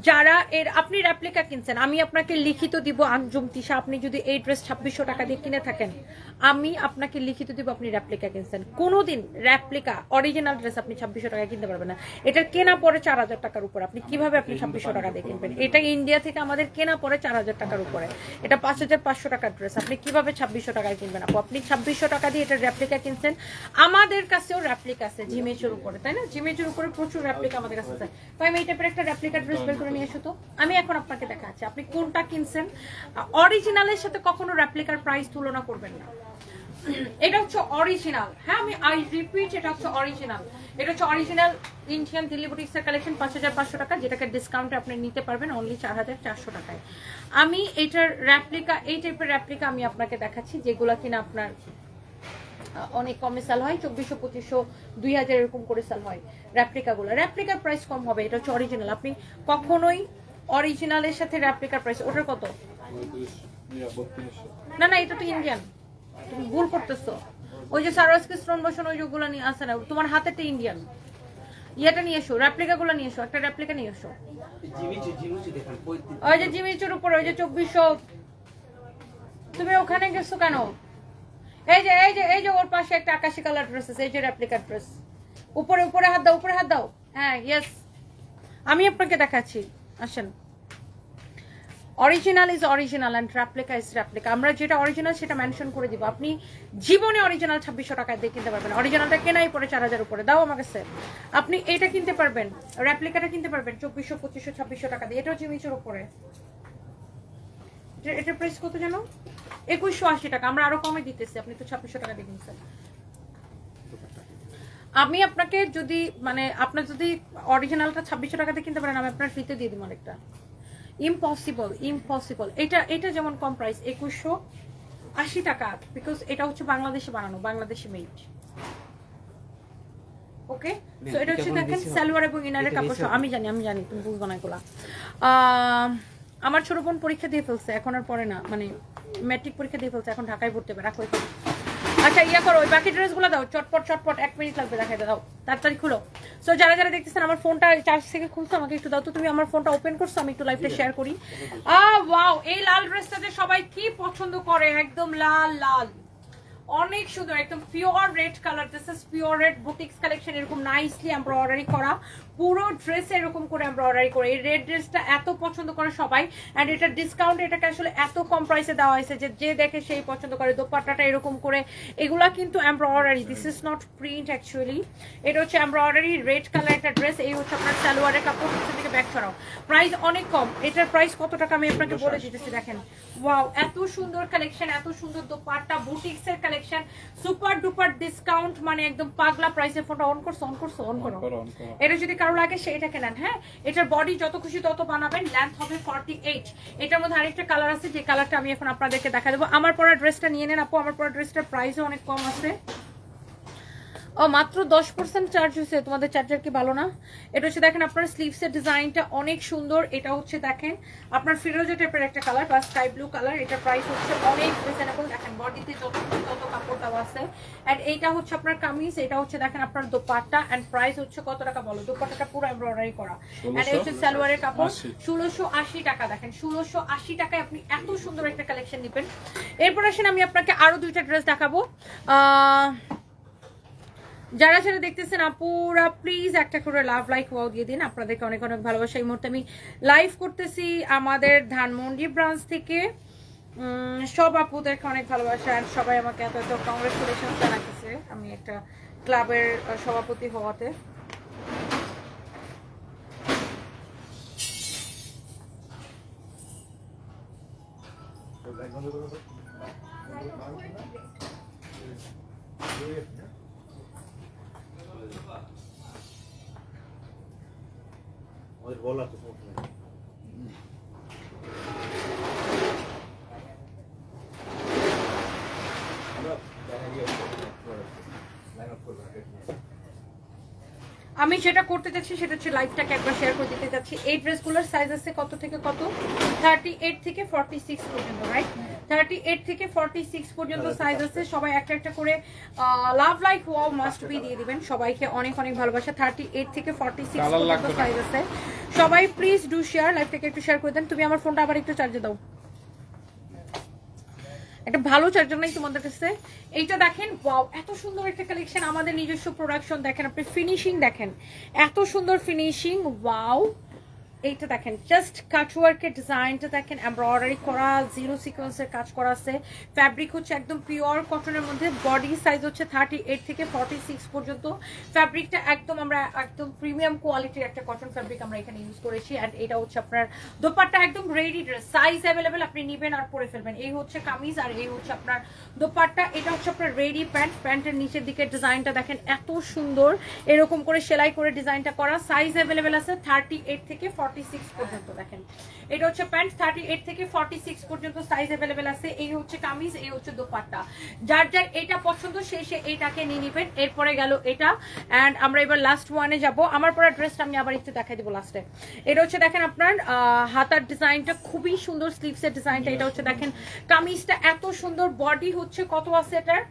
যারা এর আপনি রেপ্লিকা কিনছেন, আমি আপনাকে লিখিত দিব আঞ্জুম তিশা, আপনি যদি এই ড্রেস 2600 টাকা দিয়ে কিনে থাকেন, আমি আপনাকে লিখিত দিব আপনি রেপ্লিকা কিনছেন। কোনোদিন রেপ্লিকা অরিজিনাল ড্রেস আপনি 2600 টাকায় কিনতে পারবেন না। এটার কেনা পড়ে 4000 টাকার উপর, আপনি কিভাবে আপনি 2600 টাকা দিয়ে কিনবেন? এটা ইন্ডিয়া থেকে আমাদের কেনা পড়ে 4000 টাকার উপরে, এটা 5500 টাকার ড্রেস, আপনি কিভাবে 2600 টাকায় কিনবেন? আপু আপনি 2600 টাকা দিয়ে এটা রেপ্লিকা কিনছেন। আমাদের কাছেও রেপ্লিকা আছে জিমেচুর উপরে, তাই না? জিমেচুর উপরে প্রচুর রেপ্লিকা আমাদের কাছে আছে। তো আমি এই টাইপের একটা রেপ্লিকা ড্রেস বের করে নিয়ে এসো তো, আমি এখন আপনাকে দেখাচ্ছি আপনি কোনটা কিনছেন। অরিজিনালের সাথে কখনো রেপ্লিকার প্রাইস তুলনা করবেন না। এটা হচ্ছে অরিজিনাল, হ্যাঁ আমি রিপিট, এটা হচ্ছে অরিজিনাল। এটা হচ্ছে অরিজিনাল ইন্ডিয়ান দিল্লি বুটিক্সের কালেকশন, 5500 টাকা, যেটাকে ডিসকাউন্টে আপনি নিতে পারবেন অনলি 4400 টাকায়। আমি এটার রেপ্লিকা, এই টাইপের রেপ্লিকা আমি আপনাকে দেখাচ্ছি, যেগুলো কিনা আপনার অনেক কমে সেল হয়, 2400, 2500, 2000 এরকম করে সেল হয় রেপ্লিকাগুলো। রেপ্লিকার প্রাইস কম হবে, এটা হচ্ছে অরিজিনাল। আপনি কখনোই অরিজিনালের সাথে রেপ্লিকার প্রাইস, ওটার কত না না, এটা তো ইন্ডিয়ান, তুমি ভুল করতেছো। ওই যে সারোয়ারস্কি স্টোন বসানো ওই যেগুলো নিয়ে আসে না, তোমার হাতেটা ইন্ডিয়ান। ইয়েটা নিয়ে এসো, রেপ্লিকা গুলো নিয়ে এসো, একটা রেপ্লিকা নিয়ে এসো। ওই যে জিমিচুর উপর ওই যে 2400, তুমি ওখানে গেছো কেন? এই যে ওর পাশে একটা আকাশি কালার ড্রেস আছে, এই যে রেপ্লিকা ড্রেস। উপরে উপরে হাত দাও, উপরে হাত দাও। হ্যাঁ ইয়েস, আমি আপনাকে দেখাচ্ছি, আসেন। Original is original and replica is replica. আমরা যেটা অরিজিনাল সেটা মেনশন করে দিব। আপনি জীবনে অরিজিনাল 2600 টাকায় দিয়ে কিনতে পারবেন। অরিজিনালটা কেনাই পড়ে 4000 উপরে। দাও আমার কাছে। আপনি এইটা কিনতে পারবেন, রেপ্লিকাটা কিনতে পারবেন 2400, 2500, 2600 টাকা দিয়ে। এটাও জিমিচুর উপরে। এটার প্রাইস কত জানো? 2180 টাকা। আমরা আরো কমে দিতেছি, আপনি তো 2600 টাকা দিয়ে কিনছেন। আমি আপনাকে যদি মানে আপনার যদি অরিজিনালটা 2600 টাকাতে কিনতে পারেন, আমি আপনার ফ্রিতে দিয়ে দিব আরেকটা। Impossible, impossible. এটা যেমন কম প্রাইস 2180 টাকা, বিকজ এটা হচ্ছে বাংলাদেশে বানানো, বাংলাদেশে মেড। ওকে, সো এটা হচ্ছে দেখেন সালোয়ার এবং ইনারের কাপড়। আমি জানি তুমি বুঝবো না এগুলা। আমার ছোট বোন পরীক্ষা দিয়ে ফেলছে, এখন আর পড়ে না, মানে ম্যাট্রিক পরীক্ষা দিয়ে ফেলছে, এখন ঢাকায় পড়তে হবে। রাখো। আচ্ছা ইয়া করো, ওই বাকি ড্রেসগুলো দাও, চটপট 1 মিনিট লাগবে, দেখাই দাও, তাড়াতাড়ি খুলো। সো যারা যারা দেখতেছেন, আমার ফোনটা চার্জ থেকে খুলছো, আমাকে একটু দাও তো। তুমি আমার ফোনটা ওপেন করছো, আমি একটু লাইভটা শেয়ার করি। ওয়াও, এই লাল ড্রেসটাতে সবাই কি পছন্দ করে, একদম লাল লাল, অনেক সুন্দর, একদম pure red colour. This is pure red boutiques collection. এরকম নাইসলি এমব্রয়ডারি করা, পুরো ড্রেস এরকম করে এমব্রয়ডারি করে। এই রেড ড্রেসটা এত পছন্দ করে সবাই, এন্ড এটা ডিসকাউন্ট, এটাকে আসলে এত কম প্রাইসে দেওয়া হয়েছে যে দেখে সেই পছন্দ করে। দোপাট্টাটা এরকম করে, এগুলা কিন্তু embroidery, this is not print actually. এটা হচ্ছে এমব্রয়ডারি রেড কালার একটা ড্রেস। এই হচ্ছে আপনার সালোয়ারের কাপড়, পিছন থেকে ব্যাক ছড়াও। প্রাইস অনেক কম। এটার প্রাইস কত টাকা আমি আপনাকে বলে দিতেছি, দেখেন। ওয়াও, এত সুন্দর কালেকশন, এত সুন্দর দোপাট্টা, বুটিক্স এর কালেকশন, সুপার ডুপার ডিসকাউন্ট, মানে একদম পাগলা প্রাইসে। ফোনটা অন করো। এটা যদি কারো লাগে সেটাকে নেন। হ্যাঁ, এটার বডি যত খুশি তত বানাবেন। লেন্থ হবে 48। এটার মধ্যে আরেকটা কালার আছে, যে কালারটা আমি এখন আপনাদেরকে দেখা দেবো। আমার পরা ড্রেসটা নিয়ে নেন আপু, আমার পরা ড্রেসটার প্রাইসও অনেক কম আছে। ও মাত্র 10% চার্জ হয়েছে। তোমাদের চার্জার কি ভালো না? এটা হচ্ছে দেখেন আপনার স্লিভসের ডিজাইনটা অনেক সুন্দর। এটা হচ্ছে দেখেন আপনার ফিরোজা টাইপের একটা কালার বা স্কাই ব্লু কালার। এটার প্রাইস হচ্ছে অনেক রিজনেবল। দেখেন বডিতে যত কাপড় দেওয়া আছে। এন্ড এইটা হচ্ছে আপনার কামিজ, এটা হচ্ছে দেখেন আপনার দোপাট্টা। এন্ড প্রাইস হচ্ছে কত টাকা বলো? দোপাট্টাটা পুরো এমব্রয়ডারি করা। এন্ড এই হচ্ছে সালোয়ারের কাপড়, 1680 টাকা। দেখেন 1680 টাকায় আপনি এত সুন্দর একটা কালেকশন নেবেন। এরপর আসেন আমি আপনাকে আরো দুইটা ড্রেস দেখাবো। যারা যারা দেখতেছেন আপুরা প্লিজ একটা করে লাভ লাইক ওয়াও দিয়ে দিন। আপনাদেরকে অনেক অনেক ভালোবাসা। এই মুহূর্তে আমি লাইভ করতেছি আমাদের ধানমন্ডি ব্রাঞ্চ থেকে। সব আপুদেরকে অনেক ভালোবাসা, আর সবাই আমাকে এত এত কংগ্রেচুলেশন জানাতেছে আমি একটা ক্লাবের সভাপতি হওয়াতে। বলা তো সমস্যা নেই। আমি যেটা করতে চাচ্ছি সেটা হচ্ছে লাইভটাকে একবার শেয়ার করে দিতে চাচ্ছি। এই ড্রেসগুলোর সাইজ আছে কত থেকে কত? 38 থেকে 46 পর্যন্ত, রাইট? 38 থেকে 46 পর্যন্ত সাইজ আছে। সবাই একটা একটা করে love like wow must be দিয়ে দিবেন। সবাইকে অনেক অনেক ভালোবাসা। 38 থেকে 46 পর্যন্ত সাইজ আছে। সবাই প্লিজ ডু শেয়ার, লাইভটাকে একটু শেয়ার করে দেন। তুমি আমার ফোনটা আবার একটু চার্জে দাও, একটা ভালো চার্জার নাই তোমাদের কাছে? এইটা দেখেন, ওয়াও এত সুন্দর একটা কালেকশন, আমাদের নিজস্ব প্রোডাকশন। দেখেন আপনি ফিনিশিং দেখেন, এত সুন্দর ফিনিশিং। ওয়াও, এইটা দেখেন জাস্ট কাটওয়ার্কের ডিজাইনটা দেখেন, এমব্রয়ডারি করা, জিরো সিকোয়েন্সের কাজ করা আছে। ফ্যাব্রিক হচ্ছে একদম পিওর কটনের মধ্যে। বডি সাইজ হচ্ছে 38 থেকে 46 পর্যন্ত। ফ্যাব্রিকটা একদম আমরা একদম প্রিমিয়াম কোয়ালিটির একটা কটন ফ্যাব্রিক আমরা এখানে ইউজ করেছি। অ্যান্ড এটা হচ্ছে আপনার দোপাট্টা, একদম রেডি ড্রেস, সাইজ অ্যাভেলেবেল, আপনি নেবেন আর পরে ফেলবেন। এই হচ্ছে কামিজ আর এই হচ্ছে আপনার দোপাট্টা। এটা হচ্ছে আপনার রেডি প্যান্ট। প্যান্টের নিচের দিকে ডিজাইনটা দেখেন এত সুন্দর, এরকম করে সেলাই করে ডিজাইনটা করা। সাইজ অ্যাভেলেবেল আছে 38 থেকে 46 46 পর্যন্ত দেখেন। এটা হচ্ছে প্যান্ট, 38 থেকে 46 পর্যন্ত সাইজ অ্যাভেলেবেল আছে। এই হচ্ছে কামিজ, এই হচ্ছে দোপাট্টা। যার যার এটা পছন্দ সে এইটাকে নিয়ে নেবেন। এরপরে গেল এটা, অ্যান্ড আমরা এবার লাস্ট ওয়ানে যাব। আমার পরা ড্রেসটা আমি আবার একটু দেখাই দেবো লাস্টে। এটা হচ্ছে দেখেন আপনার হাতার ডিজাইনটা খুবই সুন্দর, স্লিভসের ডিজাইনটা। এটা হচ্ছে দেখেন কামিজটা এত সুন্দর, বডি হচ্ছে কত আছে এটার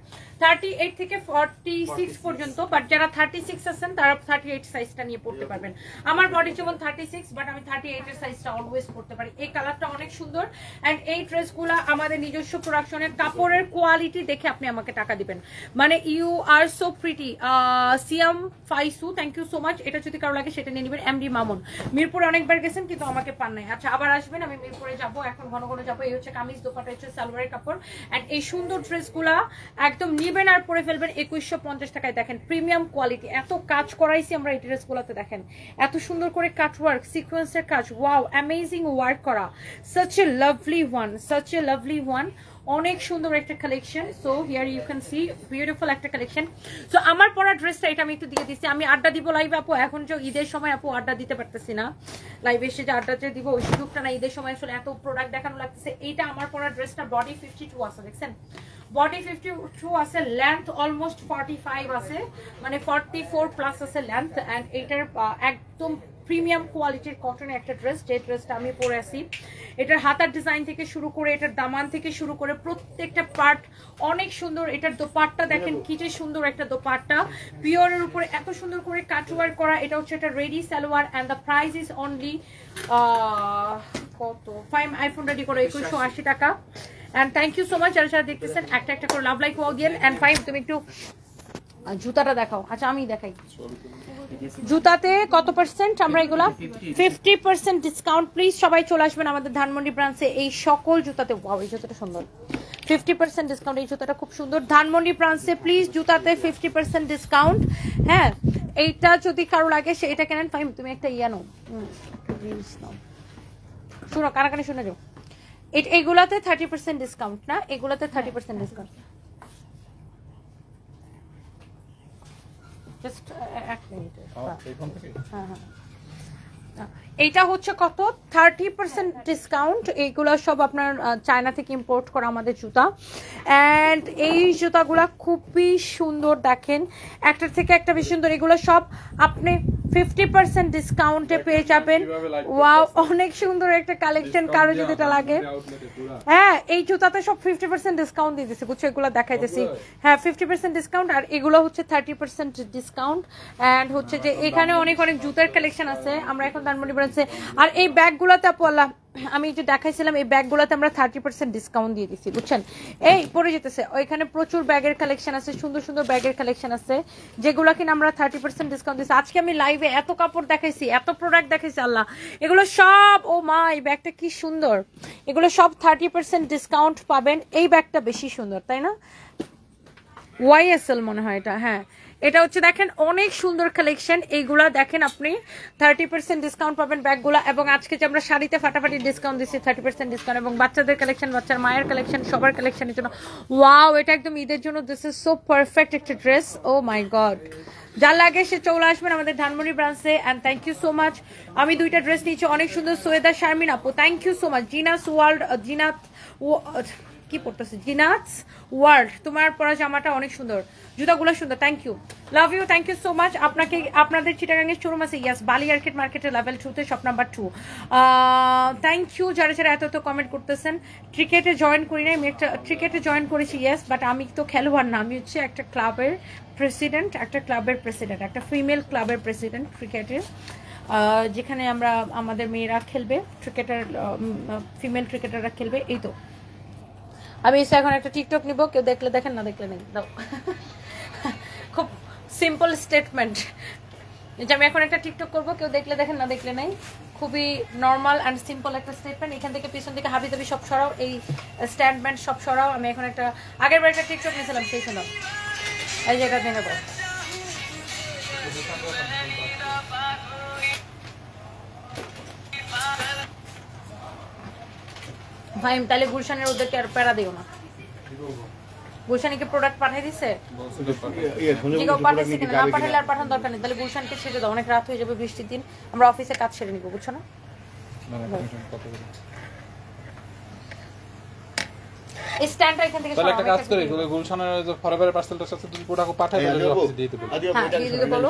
38 থেকে 46 পর্যন্ত, বাট যারা 36 আছেন তারা 38 সাইজটা নিয়ে পড়তে পারবেন। আমার বডি যেমন 36, বাট আমি 38 এর সাইজটা অলওয়েজ পড়তে পারি। এই কালারটা অনেক সুন্দর, এন্ড এই ড্রেসগুলো আমাদের নিজস্ব প্রোডাকশনের, কাপড়ের কোয়ালিটি দেখে আপনি আমাকে টাকা দিবেন। মানে ইউ আর সো প্রিটি। সিয়াম ফাইসু, থ্যাংক ইউ সো মাচ। এটা যদি কারো লাগে সেটা নিয়ে নেবেন। এমডি মামুন, মিরপুরে অনেকবার গেছেন কিন্তু আমাকে পান নাই। আচ্ছা, আবার আসবেন, আমি মিরপুরে যাব, এখন ঘন ঘন যাবো। এই হচ্ছে কামিজ, দোপাট্টা হচ্ছে সালোয়ারের কাপড়, এন্ড এই সুন্দর ড্রেসগুলা একদম নিবেন আর পরে ফেলবেন 2150 টাকায়। দেখেন প্রিমিয়াম কোয়ালিটি, এত কাজ করাইছি আমরা এই ড্রেসগুলোতে। দেখেন এত সুন্দর করে কাট ওয়ার্ক, সিকোয়েন্সের কাজ, ওয়াও অ্যামেজিং ওয়ার্ক করা। Such a lovely one, such a lovely one. অনেক সুন্দর একটা collection. So here you can see beautiful একটা কালেকশন। সো আমার পরা ড্রেসটা এটা আমি একটু দিয়ে দিচ্ছি। আমি আড্ডা দিব লাইভে আপু, এখন যে ঈদের সময় আপু আড্ডা দিতে পারতেছি না, লাইভে এসে যে আড্ডা যে দিব ওই সুযোগটা না। ঈদের সময় আসলে এত প্রোডাক্ট দেখানো লাগতেছে। এইটা আমার পরা ড্রেসটা বডি 52 আছে, দেখছেন বডি 52 আছে, লেন্থ অলমোস্ট 45 আছে, মানে 44 প্লাস আছে লেন্থ। অ্যান্ড এইটার একদম প্রিমিয়াম কোয়ালিটির কটনের একটা ড্রেস, যে ড্রেসটা আমি পরে আছি। এটার হাতার ডিজাইন থেকে শুরু করে, এটার দামান থেকে শুরু করে প্রত্যেকটা পার্ট অনেক সুন্দর। এটার দোপাট্টা দেখেন কি যে সুন্দর একটা দোপাট্টা, পিওরের উপরে এত সুন্দর করে কাটওয়ার্ক করা। এটা হচ্ছে এটা ready salwar, and the price is only কত 5 আইফোন রেডি করে 2180 টাকা। And thank you so much যারা যারা দেখতেছেন। একটা একটা করে লাভ লাইক ওয়াগিয়াল। এন্ড 5 তুমি একটু জুতাটা দেখাও। আচ্ছা আমি দেখাই, জুতাতে কত পার্সেন্ট আমরা এগুলা 50% ডিসকাউন্ট। প্লিজ সবাই চলে আসবেন আমাদের ধানমন্ডি ব্রাঞ্চে। এই সকল জুতাতে, ওয়াও এই জুতাটা সুন্দর, 50% ডিসকাউন্ট। এই জুতাটা খুব সুন্দর। ধানমন্ডি ব্রাঞ্চে প্লিজ জুতাতে 50% ডিসকাউন্ট। হ্যাঁ, এইটা যদি কারো লাগে সে এটা কেনেন। ফাইম তুমি একটা ইয়া নাও, শুনো কারাকানি শুনে যাও। এগুলাতে 30% ডিসকাউন্ট না, এগুলাতে 30% ডিসকাউন্ট। জাস্ট এক মিনিট। হ্যাঁ হ্যাঁ, এইটা হচ্ছে কত 30% ডিসকাউন্ট। এইগুলো সব আপনার চায়না থেকে ইম্পোর্ট করা আমাদের জুতা। অ্যান্ড এই জুতাগুলা খুবই সুন্দর, দেখেন একটার থেকে একটা বেশি সুন্দর। এগুলো সব আপনি 50% ডিসকাউন্টে পেয়ে যাবেন। ওয়াও অনেক সুন্দর একটা কালেকশন, কারো যদি এটা লাগে। হ্যাঁ, এই জুতাতে সব 50% ডিসকাউন্ট দিয়ে দিচ্ছে, বুঝছো? এগুলো দেখাইতেছি। হ্যাঁ 50% ডিসকাউন্ট, আর এগুলো হচ্ছে 30% ডিসকাউন্ট। অ্যান্ড হচ্ছে যে এখানে অনেক অনেক জুতার কালেকশন আছে। আমরা এখন ধানমন্ডি ব্রাঞ্চে, আর এই ব্যাগগুলোতে আপু আল্লাহ আমি যে দেখাইছিলাম, এই ব্যাগগুলোতে আমরা 30% ডিসকাউন্ট দিয়ে দিচ্ছি, বুঝছেন? এই পরে যেতেছে ওইখানে প্রচুর ব্যাগের কালেকশন আছে, সুন্দর সুন্দর ব্যাগের কালেকশন আছে, যেগুলো কিনা আমরা 30% ডিসকাউন্ট দিচ্ছি। আজকে আমি লাইভে এত কাপড় দেখাইছি, এত প্রোডাক্ট দেখাইছি আল্লাহ, এগুলো সব, ও মা এই ব্যাগটা কি সুন্দর, এগুলো সব 30% ডিসকাউন্ট পাবেন। এই ব্যাগটা বেশি সুন্দর, তাই না? ওয়াইএসএল মনে হয় এটা। হ্যাঁ, এটা হচ্ছে দেখেন অনেক সুন্দর কালেকশন। এইগুলা দেখেন আপনি 30% ডিসকাউন্ট পাবেন ব্যাগগুলা। এবং আজকে যে আমরা শাড়িতে ফাটাফাটি ডিসকাউন্ট দিচ্ছি 30% ডিসকাউন্ট, এবং বাচ্চাদের কালেকশন, বাচ্চার মায়ের কালেকশন, সবার কালেকশনের জন্য ওয়াও, এটা একদম ঈদের জন্য দিস ইজ সো পারফেক্ট একটা ড্রেস। ও মাই গড, যা লাগে সে চলে আসবেন আমাদের ধানমন্ডি ব্রাঞ্চে। And thank you so much. আমি দুইটা ড্রেস নিয়েছি, অনেক সুন্দর। সৈয়দা শারমিন আপু, থ্যাংক ইউ সো মাচ। জিনাস ওয়ার্ল্ড, জিনাত কি পড়তেছে, জিনাতস ওয়ার্ল্ড, তোমার পরা জামাটা অনেক সুন্দর, জুতাগুলো সুন্দর, thank you, love you, thank you so much. আপনাকে আপনাদের চিটাগাংয়ের শোরুম আছে, ইয়াস, বালি আর্কেট মার্কেটে লেভেল 2-তে শপ নাম্বার 2। থ্যাংক ইউ যারা যারা এত কমেন্ট করতেছেন। ক্রিকেটে জয়েন করি নাই, আমি একটা ক্রিকেটে জয়েন করেছি, ইয়েস, বাট আমি তো খেলোয়াড় না, আমি হচ্ছে একটা ক্লাবের প্রেসিডেন্ট, একটা ফিমেল ক্লাবের প্রেসিডেন্ট ক্রিকেটের, যেখানে আমরা আমাদের মেয়েরা খেলবে, ক্রিকেটার ফিমেল ক্রিকেটাররা খেলবে। এই তো আমি এসে এখন একটা টিকটক নিব, কেউ দেখলে দেখেন, না দেখলে নেই, দাও। খুব সিম্পল স্টেটমেন্ট যে আমি এখন একটা টিকটক করবো, কেউ দেখলে দেখেন, না দেখলে নেই। খুবই নর্মাল অ্যান্ড সিম্পল একটা স্টেটমেন্ট। এখান থেকে পিছন থেকে হাবি দাবি সব সরাও, এই স্ট্যান্ডম্যান্ড সব সরাও। আমি এখন একটা আগের বার একটা টিকটক নিয়েছিলাম, সেই শুনো এই জায়গা দেখে দাও। ভাই তাহলে গুলশানের ওদেরকে আর প্যারা দিও না। গুলশানিকে প্রোডাক্ট পাঠিয়ে দিচ্ছে, পাঠালে আর পাঠানোর দরকার নেই। তাহলে গুলশানকে ছেড়ে দাও, অনেক রাত হয়ে যাবে, বৃষ্টির দিন, আমরা অফিসে কাজ সেরে নিবো, বুঝছো না? না কমিশন কত করে? এই স্ট্যান্ডটা এখান থেকে তাহলে একটা কাজ করি, গুলশানের যে ফরএভারের পার্সেলটার সাথে তুমি প্রোডাক্ট পাঠাই দিলে অফিসে দিয়ে দেব। হ্যাঁ দিয়ে দিতে বলো।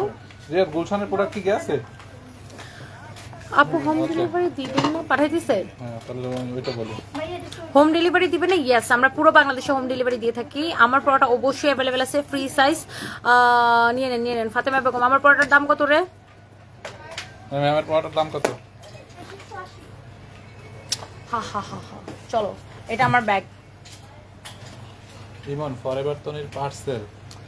রিয়াদ গুলশানের প্রোডাক্ট কি আছে? আপু হোম ডেলিভারি দিবেন না? পাঠিয়ে দিছে? হ্যাঁ তাহলে ওইটা বলো। হোম ডেলিভারি দিবেন না? ইয়েস, আমরা পুরো বাংলাদেশে হোম ডেলিভারি দিয়ে থাকি। আমার প্রোডাক্ট অবশ্যই অ্যাভেলেবেল আছে, ফ্রি সাইজ। নিয়ে নেন ফাতেমা বেগম। আমার প্রোডাক্টের দাম কত রে? আমার প্রোডাক্টের দাম কত? হা চলো, এটা আমার ব্যাগ। ইমন ফরএভার তনির পার্সেল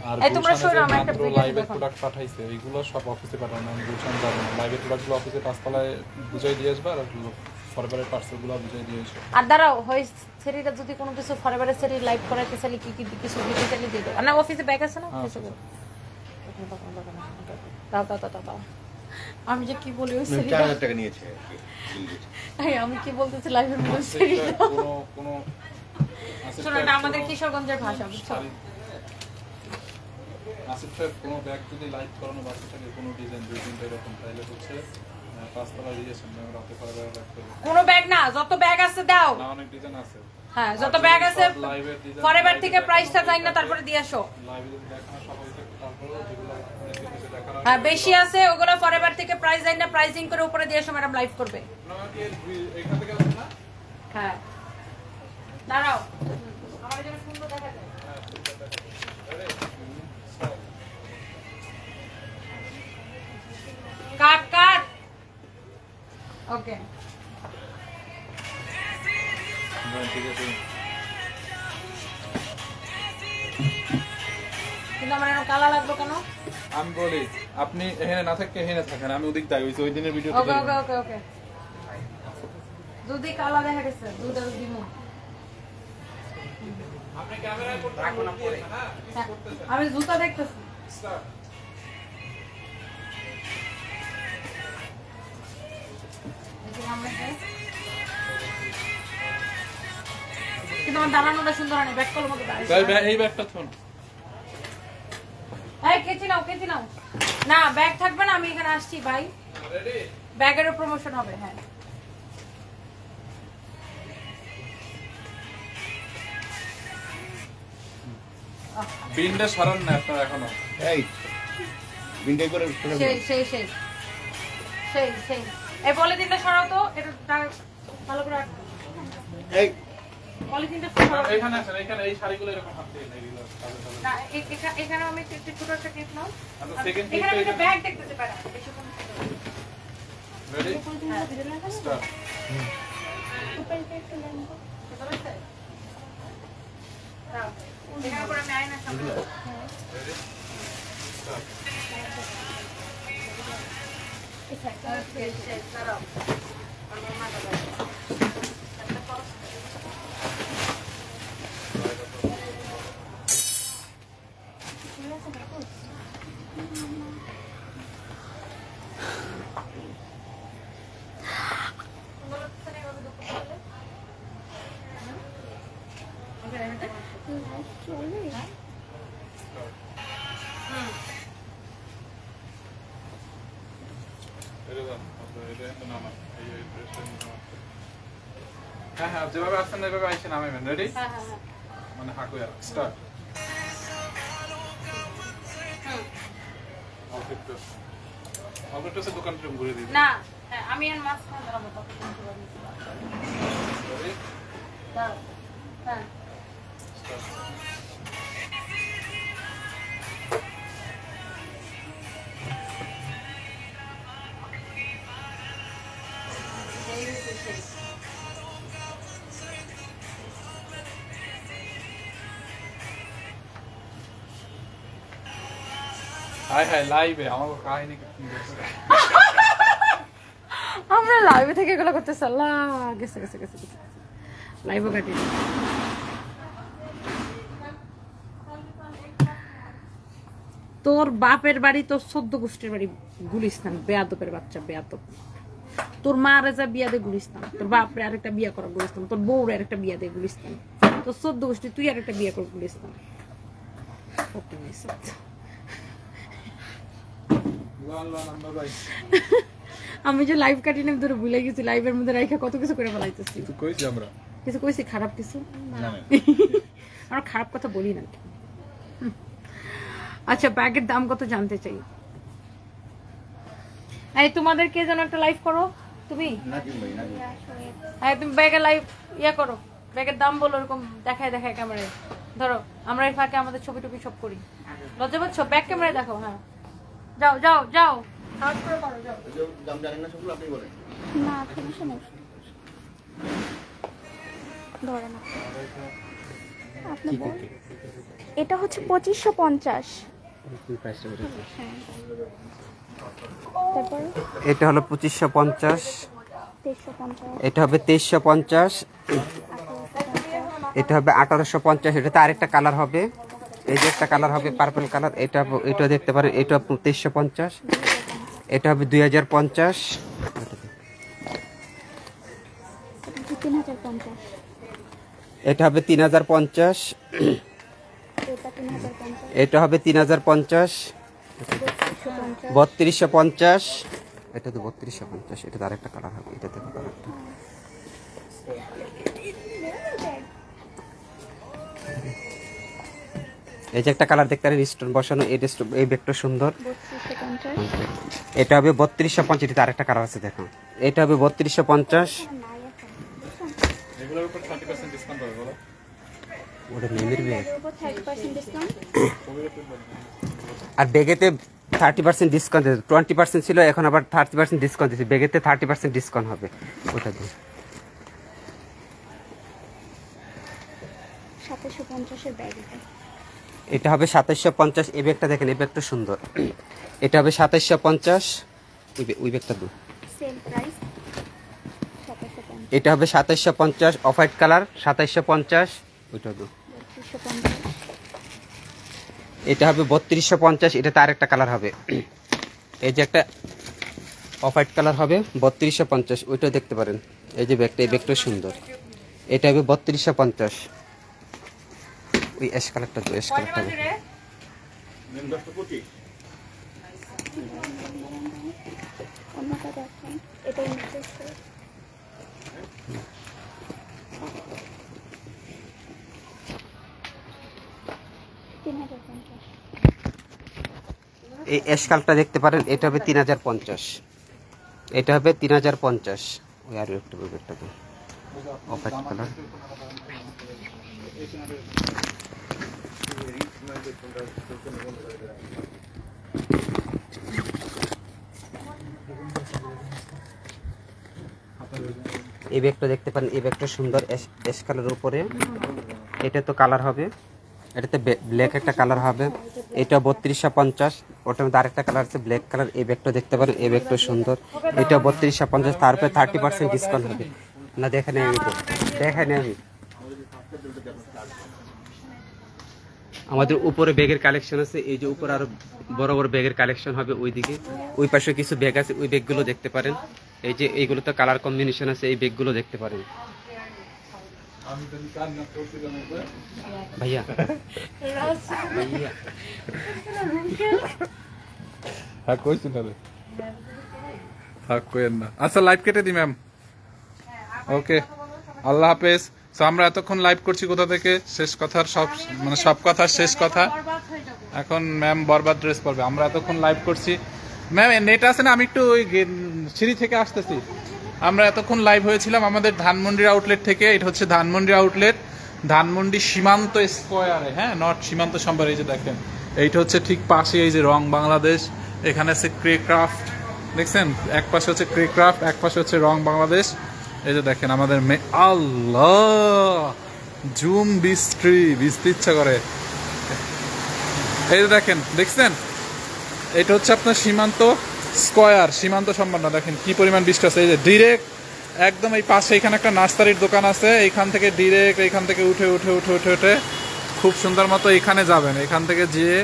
আর এই তোমরা গুলশানের সরো, আমার একটা মাত্র ভিডিও লাইভের দেখো। প্রোডাক্ট পাঠাইছে, এইগুলো সব অফিসে পাঠানো। আমি গুলশান যাব না, লাইভের প্রোডাক্টগুলো অফিসে পাঁচতলায় বুঝাই দিয়ে আসবে, আর ফরএভারের পার্সেলগুলো বুঝাই দিয়ে আসবে। আর দাঁড়াও, হয় সেরিটা যদি কোনো কিছু ফরএভারের সেরি লাইভ করাইতে চাইলে কি কি কিছু দিতে চাইলে দিয়ে দাও। আর না অফিসে ব্যাগ আছে না? কিছু দাও। আমি যে কি বলি ওই সেরিটা 4000 টাকা নিয়েছে আর কি। আমি কি বলতেছি লাইভের মধ্যে সেরিটা কোনো শোনো, এটা আমাদের কিশোরগঞ্জের ভাষা, বুঝছো? আসিফ সাহেব কোনো ব্যাগ যদি লাইভ করানো বাকি থাকে, কোনো ডিজাইন দুই তিনটা এরকম, তাহলে হচ্ছে পাঁচতলা দিয়েছেন রাতে ফরএভার রাখতে হবে। কোনো ব্যাগ না, যত ব্যাগ আছে দাও। না অনেক ডিজাইন আছে। হ্যাঁ যত ব্যাগ আছে লাইভের ডিজাইন ফরএভার থেকে প্রাইসটা জানি না, তারপরে দিয়ে আসো। লাইভে যদি দেখানো সবাই থাকে, তারপরে যেগুলো কিছু দেখানো হ্যাঁ বেশি আছে ওগুলো ফরএভার থেকে প্রাইস জানি না, প্রাইসিং করে উপরে দিয়ে আসো, ম্যাডাম লাইভ করবে। না কি এখান থেকে আসছে না? হ্যাঁ দাঁড়াও, আমার যেন সুন্দর দেখা যায়। কাট ওকে। ঠিক আছে। কিন্তু আমার এরকম কালা লাগলো কেন? আমি বলি আপনি এখানে না থাকলে এখানে থাকেন, আমি ওদিক যাই, ওই দিনের ভিডিও। ওকে দুধই কালা দেখা গেছে, দুধ আর দিমু। আপনি ক্যামেরায় করতে রাখুন না পরে। হ্যাঁ আমি জুতা দেখতেছি। কিন্তু আমার দাঁড়ানোটা সুন্দর হয় না, ব্যাক কলার মতো দাঁড়িয়ে। এই ব্যাগটা থুন। এই কেচি নাও না, ব্যাগ থাকবে না, আমি এখানে আসছি ভাই। রেডি? ব্যাগেরও প্রমোশন হবে। হ্যাঁ বিনটা সরান না আপনার এখনো। এই বিন্ডে করে সেই এই পলিথিনটা সরাও তো, এটা ভালো করে রাখো। এই পলিথিনটা সরাও। এখানে আছেন, এখানে এই শাড়িগুলো এরকম হাত দিয়ে এগুলো না এখানে আমি একটু ছোট একটা ক্লিপ নাও। আচ্ছা সেকেন্ড এখানে আমি ক্লিপটা একটা ব্যাগ দেখতেতে পারি। Ready start. এখানে করে আমি আয়না সামনে। Ready start. দাঁড়াও। হ্যাঁ যেভাবে আসছেন এভাবে আইসে নামাবেন। রেডি? হ্যাঁ মানে হাকুয়া স্টার্ট। অল্প দোকান থেকে ঘুরে দিই না। হ্যাঁ আমি আর মাছ খাওয়া দাঁড়াবো তখন। রেডি দাঁড়াও। হ্যাঁ স্টার্ট। হাই লাইভে আমাকে কাহিনী আমরা লাইভে থেকে এগুলো করতেছি। আল্লাহ গেছে লাইভও কাটি। তোর বাপের বাড়ি, তোর 14 গোষ্ঠীর বাড়ি গুলিস্তান, বেয়াদবের বাচ্চা বেয়াদব। তোর মা রেজা বিয়া দে গুলিস্তান, তোর বাপরে আরেকটা বিয়া করা গুলিস্তান, তোর বউরে আরেকটা বিয়া দে গুলিস্তান, তোর 14 গোষ্ঠী তুই আরেকটা বিয়া কর গুলিস্তান। আমি যে লাইভ কাটিনে ধরে ভুলে গেছি, লাইভের মধ্যে রাইখা কত কিছু করে বলাইতেছি। কিছু কইছি আমরা? কিছু কইছি খারাপ কিছু? না। আমরা খারাপ কথা বলি না। আচ্ছা, ব্যাগের দাম কত জানতে চাই। এই তোমাদের কে যেন একটা লাইভ করো তুমি। হ্যাঁ, তুমি ব্যাগের লাইভ করো, ব্যাগের দাম বলো, এরকম দেখায় দেখায় ক্যামেরায় ধরো। আমরা এই ফাঁকে আমাদের ছবি টবি সব করি। লজ্জা পাচ্ছ? ব্যাগ ক্যামেরায় দেখো। হ্যাঁ, যাও যাও যাও, সার্চ করে করো, যাও। দাম জানেন না সবগুলো আপনি বলেন। না, সমস্যা নেই। ধরে না। আপনি বল। এটা হচ্ছে 2550। তারপর এটা হলো 2550, 2350, এটা হবে 2350, এটা হবে 1850। এটাতে আরেকটা কালার হবে, এই যে একটা কালার হবে পার্পল কালার, এটা দেখতে পারেন, এটা 2350। এটা হবে 2050, 3050, এটা হবে 3050, এটা 3050, এটা হবে 3050, 3250, এটা তো 3250। এটা তো আরেকটা কালার হবে, এটা দেখো কালারটা। এই যে একটা কালার দেখতে পারেন স্টোন বসানো, এই ব্যাগটা সুন্দর। 3250, এটা হবে 3250, এটা আরেকটা কালার আছে দেখো। এটা হবে 3250, এগুলোর উপর 30% ডিসকাউন্ট হবে বলো। ওটা নেমের ব্যাগ। এর উপর 30% ডিসকাউন্ট। আর ব্যাগেতে 30% ডিসকাউন্ট, 20% ছিল, এখন আবার 30% ডিসকাউন্ট দিচ্ছে। ব্যাগেতে 30% ডিসকাউন্ট হবে, ওটা দিয়ে। 2750 এর ব্যাগ এটা। এটা হবে 2750। এই ব্যাগটা দেখেন, এই ব্যাগটা সুন্দর। এটা হবে 2750, ওই ব্যাগটা দু। সেল প্রাইস 2750, এটা হবে 2750, অফ হোয়াইট কালার 2750, ওইটা দু। 3250, এটা হবে 3250, এটাতে আরেকটা কালার হবে, এই যে একটা অফ হোয়াইট কালার হবে 3250, ওইটাও দেখতে পারেন। এই যে ব্যাগটা, এই ব্যাগটা সুন্দর। এটা হবে 3250, ওই অ্যাশ কালারটা দু, অ্যাশ কালারটা দু। মেম 10 কোটি। অন্যটা দেখেন, এটা ইনক্লুড করে। এই অ্যাশ কালারটা দেখতে পারেন, এটা হবে 3050, এটা হবে 3050, ওই আর একটা ব্যাগটা দু, অফ হোয়াইট কালার। এই ব্যাগটা দেখতে পারেন, এই ব্যাগটা সুন্দর অ্যাশ কালারের উপরে। এটা তো কালার হবে, এটাতে ব্ল্যাক একটা কালার হবে। এটা 3250, ওটার মধ্যে আরেকটা কালার আছে ব্ল্যাক কালার। এই ব্যাগটা দেখতে পারেন, এই ব্যাগটা সুন্দর। এটা 3250, তারপরে 30% ডিসকাউন্ট হবে। না দেখেন আমি তো দেখেন আমি, আমাদের উপরে ব্যাগের কালেকশন আছে। এই যে উপরে আরো বড় বড় ব্যাগের কালেকশন হবে ওইদিকে। ওই পাশে কিছু ব্যাগ আছে, ওই ব্যাগগুলো দেখতে পারেন। এই যে এইগুলো তো কালার কম্বিনেশন আছে, এই ব্যাগগুলো দেখতে পারেন। ভাইয়া ভাইয়া হ্যাঁ কইছি না রে, হ্যাঁ কইেন না। আচ্ছা লাইভ কেটে দি ম্যাম, ওকে আল্লাহ হাফেজ। তো আমরা এতক্ষণ লাইভ করছি কোথা থেকে, শেষ কথার সব মানে সব কথার শেষ কথা। এখন ম্যাম বরবাদ ড্রেস পরবে। আমরা এতক্ষণ লাইভ করছি। ম্যাম নেট আছে না? আমি একটু ওই সিঁড়ি থেকে আসতেছি। আমরা এতক্ষণ লাইভ হয়েছিলাম আমাদের ধানমন্ডির আউটলেট থেকে। এটা হচ্ছে ধানমন্ডি আউটলেট, ধানমন্ডি সীমান্ত স্কোয়ারে, হ্যাঁ নর্থ সীমান্ত সম্ভার। এই যে দেখেন, এইটা হচ্ছে ঠিক পাশে এই যে রং বাংলাদেশ, এখানে আছে ক্রে ক্রাফট, দেখছেন এক পাশে হচ্ছে ক্রে ক্রাফট, এক পাশে হচ্ছে রং বাংলাদেশ। এই যে দেখেন আমাদের আল্লাহ জুম বৃষ্টি ইচ্ছা করে। এই যে দেখেন, দেখছেন এটা হচ্ছে আপনার সীমান্ত স্কয়ার, সীমান্ত সম্পন্ন। দেখেন কি পরিমাণ বৃষ্টি আছে। এই যে ডিরেক্ট একদম এই পাশে এখানে একটা নার্সারির দোকান আছে, এইখান থেকে ডিরেক্ট এইখান থেকে উঠে উঠে উঠে উঠে উঠে খুব সুন্দর মতো এখানে যাবেন। এখান থেকে যেয়ে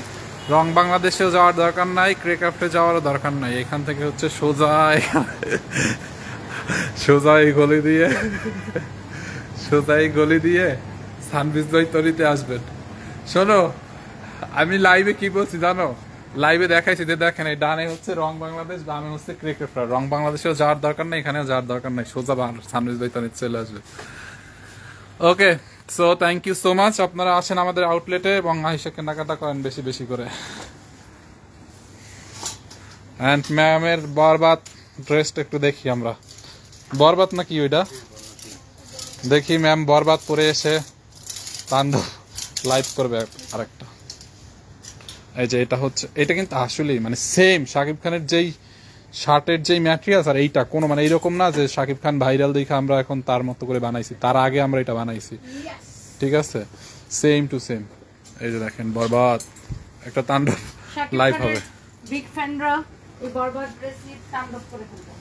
রং বাংলাদেশেও যাওয়ার দরকার নাই, ক্রেক্রাফটে যাওয়ারও দরকার নাই। এখান থেকে হচ্ছে সোজা সোজা এই গলি দিয়ে সোজা এই গলি দিয়ে সানবিজ তরিতে আসবেন। শোনো আমি লাইভে কি বলছি জানো, লাইভে দেখাইছি যে দেখেন এই ডানে হচ্ছে রং বাংলাদেশ, ডানে হচ্ছে ক্রিকেটার। রং বাংলাদেশেও যাওয়ার দরকার নেই, এখানেও যাওয়ার দরকার নেই, সোজা সানরাইজ বাইতানি চলে আসবে। Okay, so thank you so much. আপনারা আসেন আমাদের আউটলেটে এবং আইসা কেনাকাটা করেন বেশি বেশি করে। অ্যান্ড ম্যামের বরবাদ ড্রেসটা একটু দেখি আমরা। বরবাদ নাকি ওইটা? দেখি ম্যাম বরবাদ পরে এসে তাণ্ডব লাইভ করবে আরেকটা। এই যে এটা হচ্ছে, এটা কিন্তু আসলেই মানে সেম শাকিব খানের যেই শার্টের যেই ম্যাটেরিয়ালস আর এইটা কোনো মানে এইরকম না যে শাকিব খান ভাইরাল দেখে আমরা এখন তার মতো করে বানাইছি, তার আগে আমরা এটা বানাইছি, ঠিক আছে? Same to same. এই যে দেখেন বরবাদ একটা তাণ্ডব লাইভ হবে। বিগ ফ্যানরা এই বরবাদ ড্রেস নিয়ে তাণ্ডব করে ফেলবে।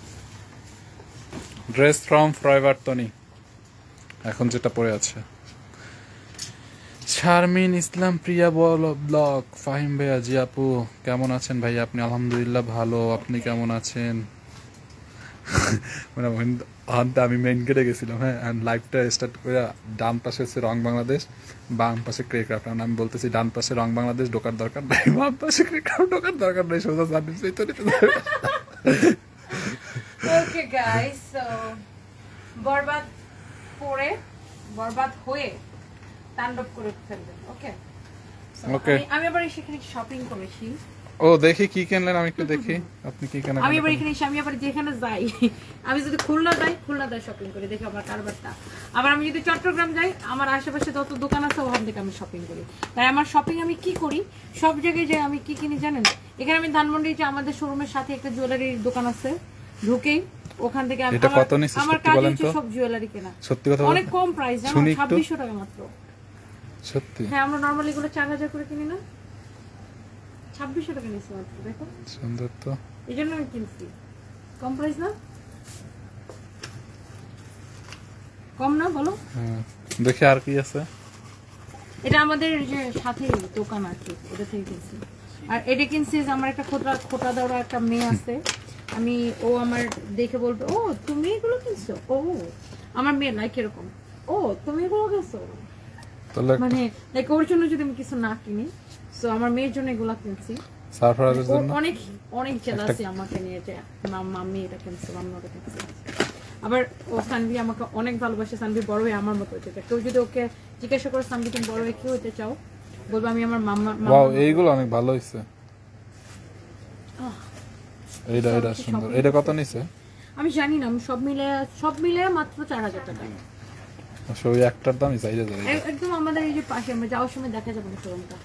ড্রেস ফ্রম ফরএভার টনি এখন যেটা পরে আছে। শারমিন ইসলাম প্রিয়া ব্লগ, ফাহিম ভাইয়া, জি আপু কেমন আছেন ভাই? আপনি? আলহামদুলিল্লাহ ভালো, আপনি কেমন আছেন? আমি মেইন গেটে গেছিলাম, হ্যাঁ, অ্যান্ড লাইভটা স্টার্ট করে ডান পাশে হচ্ছে রং বাংলাদেশ, বাম পাশে ক্রিকেট। আমি বলতেছি ডান পাশে রং বাংলাদেশ ঢোকার দরকার নাই, বাম পাশে ক্রিকেট ঢোকার দরকার নাই, সোজা সার্ভিস ওকে গাইস, সো বরবাদ পরে বরবাদ হয়ে তাণ্ডব করে ফেলবেন। ওকে ওকে। আমি আবার সেখানে শপিং করেছি। ও দেখি কি কিনলেন, আমি একটু দেখি আপনি কি কেনা। আমি আবার এখানে আমি আবার যেখানে যাই, আমি যদি খুলনা যাই শপিং করি, দেখি আমার কারবারটা। আবার আমি যদি চট্টগ্রাম যাই, আমার আশেপাশে যত দোকান আছে ওখান থেকে আমি শপিং করি। তাই আমার শপিং আমি কি করি, সব জায়গায় যাই আমি কি কিনি জানেন? এখানে আমি ধানমন্ডি যে আমাদের শোরুমের সাথে একটা জুয়েলারির দোকান আছে, ঢুকেই ওখান থেকে আমার কাজ হচ্ছে সব জুয়েলারি কেনা। সত্যি কথা অনেক কম প্রাইস, জানো, 2600 টাকা মাত্র। সত্যি? হ্যাঁ, আমরা নরমালি এগুলো 4000 করে কিনি না, 2600 টাকা নিয়েছি মাত্র। দেখো সুন্দর তো, এই জন্য আমি কিনছি। কম প্রাইস না? কম না বলো? হ্যাঁ, দেখি আর কি আছে। এটা আমাদের যে সাথে দোকান আছে, ওটা থেকে কিনছি। আর এটা কিনছি যে আমার একটা খোটা দেওয়া একটা মেয়ে আছে, আমি ও আমার দেখে বলবে, ও তুমি এগুলো কিনছো? ও আমার মেয়ে লাইক এরকম, ও তুমি এগুলো কিনছো, মানে লাইক ওর জন্য যদি আমি কিছু না কিনি, সো আমার মেয়ের জন্য এগুলো কিনছি। সারপ্রাইজের জন্য অনেক অনেক জেলাসি আমাকে নিয়ে, যে মাম্মি এটা কিনছে, মাম্মি ওটা কিনছে। আবার ও সানভি আমাকে অনেক ভালোবাসে, সানভি বড় হয়ে আমার মতো হতে চায়। কেউ যদি ওকে জিজ্ঞাসা করে সানভি তুমি বড় হয়ে কি হতে চাও, বলবো আমি আমার মাম্মা। ওয়াও, এইগুলো অনেক ভালো হইছে। এইটা সুন্দর। এটা কত নিছে? আমি জানি না, আমি সব মিলে মাত্র 4000 টাকা। আসলে ওই একটার দামই চাইছে একদম আমাদের এই যে পাশে, আমরা যাওয়ার সময় দেখা যাবে না শোরুমটা।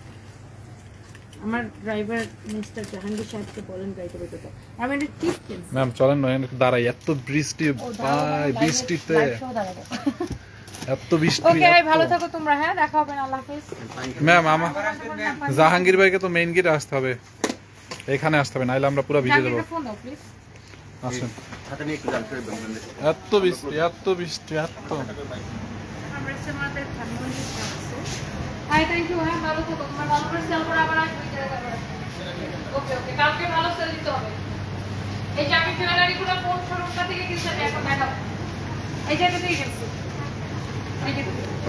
আমার ড্রাইভার মিস্টার জাহাঙ্গীর সাহেবকে বলেন গাড়িতে বসে। আমি একটা টিপ কিনছি। ম্যাম চলেন না, দাঁড়াই, এত বৃষ্টি ভাই, বৃষ্টিতে এত বৃষ্টি। ওকে ভাই, ভালো থাকো তোমরা, হ্যাঁ দেখা হবে, আল্লাহ হাফেজ। ম্যাম আমার জাহাঙ্গীর ভাইকে তো মেইন গেটে আসতে হবে, এখানে আসতে হবে, নাইলে আমরা পুরো ভিজে যাবো। আসেন, হাতে নিয়ে একটু জাল করে দেবেন। এত বৃষ্টি এত বৃষ্টি এত। আমরা আমাদের ধানমন্ডি আছে। হাই, থ্যাংক ইউ, হ্যাঁ ভালো থাকো তোমরা, ভালো করে সেল করে আবার আসবে জায়গায়। ওকে ওকে, কালকে ভালো সেল দিতে হবে। এই যে আমি জুয়েলারিগুলো কোন শোরুমটা থেকে কিনছি এখন দেখাবো। এই জায়গা থেকে কিনছি।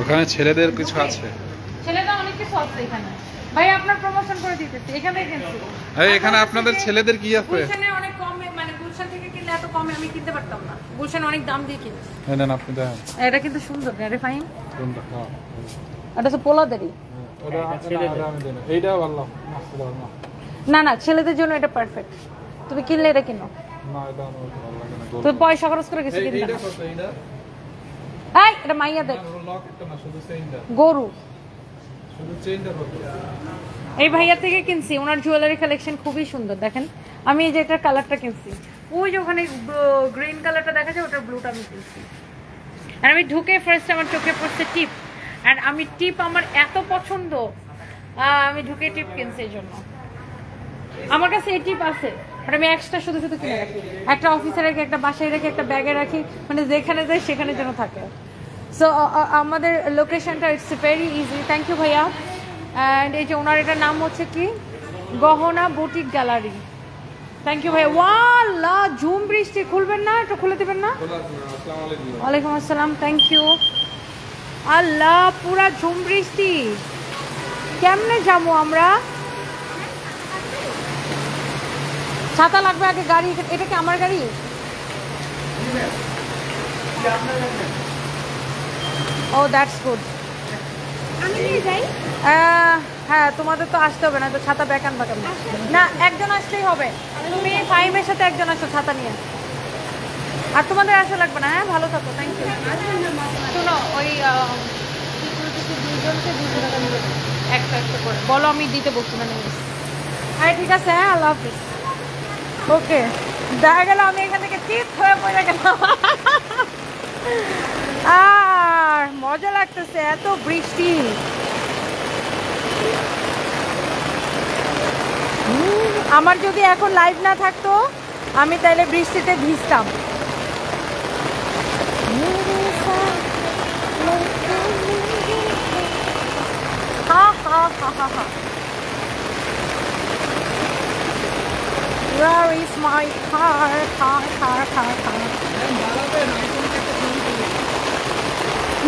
ওখানে ছেলেদের কিছু আছে, ছেলেটা অনেক কিছু আছে এখানে। ভাই আপনার প্রমোশন করে দিতেছি, এখানে কিনছি। এই এখানে আপনাদের ছেলেদের কি আছে? গুলশানে অনেক কমে, মানে গুলশান থেকে কিনলে এত কমে আমি কিনতে পারতাম না। গুলশানে অনেক দাম দিয়ে কিনছি। নেন আপনি দেখেন। এটা কিন্তু সুন্দর, রে ফাইন। কোনটা? হ্যাঁ, এটা তো পোলাদেরই। ওটা আমি দেন, এইটাও ভালো না। না না, ছেলেদের জন্য এটা পারফেক্ট। তুমি কিনলে এটা কিনো। না, এটা আমার ভালো লাগে না। তুমি পয়সা খরচ করে কিছু কিনতে এইটা না। কত? এইটা এই এটা মাইয়াদের লকেটটা না, শুধু চেইনটা। গরু। শুধু চেইনটা কত? এই ভাইয়া থেকে কিনছি, ওনার জুয়েলারি কালেকশন খুবই সুন্দর। দেখেন আমি এই যে এটার কালারটা কিনছি, ওই যে ওখানে গ্রিন কালারটা দেখা যায়, ওটার ব্লুটা আমি কিনছি। আর আমি ঢুকে ফার্স্ট আমার চোখে পড়ছে টিপ, আর আমি টিপ আমার এত পছন্দ, আমি ঢুকে টিপ কিনছি। এই জন্য আমার কাছে এই টিপ আছে, বাট আমি এক্সট্রা শুধু শুধু কিনে রাখি। একটা অফিসে রাখি, একটা বাসায় রাখি, একটা ব্যাগে রাখি, মানে যেখানে যাই সেখানে যেন থাকে। সো আমাদের লোকেশনটা it's very easy. Thank you ভাইয়া। অ্যান্ড এই যে ওনার এটার নাম হচ্ছে কি, গহনা বুটিক গ্যালারি। থ্যাংক ইউ ভাইয়া। ওয়াল্লাহ ঝুম বৃষ্টি, খুলবেন না, একটু খুলে দেবেন না? ওয়ালাইকুম আসসালাম, থ্যাংক ইউ। আল্লাহ পুরা ঝুম বৃষ্টি, কেমনে যাবো আমরা? ছাতা লাগবে আগে, গাড়ি এটা কি আমার গাড়ি? ও দ্যাটস গুড। আমি নিয়ে যাই। হ্যাঁ তোমাদের তো আসতে হবে না তো, ছাতা ব্যাক আনবা কেমন? না একজন আসলেই হবে, তুমি ফাইমের সাথে একজন আসো ছাতা নিয়ে, আর তোমাদের আসা লাগবে না। হ্যাঁ ভালো থাকো, থ্যাংক ইউ। শোনো ওই দুজনকে 200 টাকা দিবে, একটা একটা করে বলো, আমি দিতে বলছি না। হ্যাঁ ঠিক আছে, হ্যাঁ আল্লাহ হাফিজ। ওকে, দেখা গেল আমি এখান থেকে চিত হয়ে পড়ে গেলাম। আর মজা লাগতেছে, এত বৃষ্টি। আমার যদি এখন লাইভ না থাকতো আমি তাইলে বৃষ্টিতে ভিজতাম। হা হা হা হা হা। Where is my car?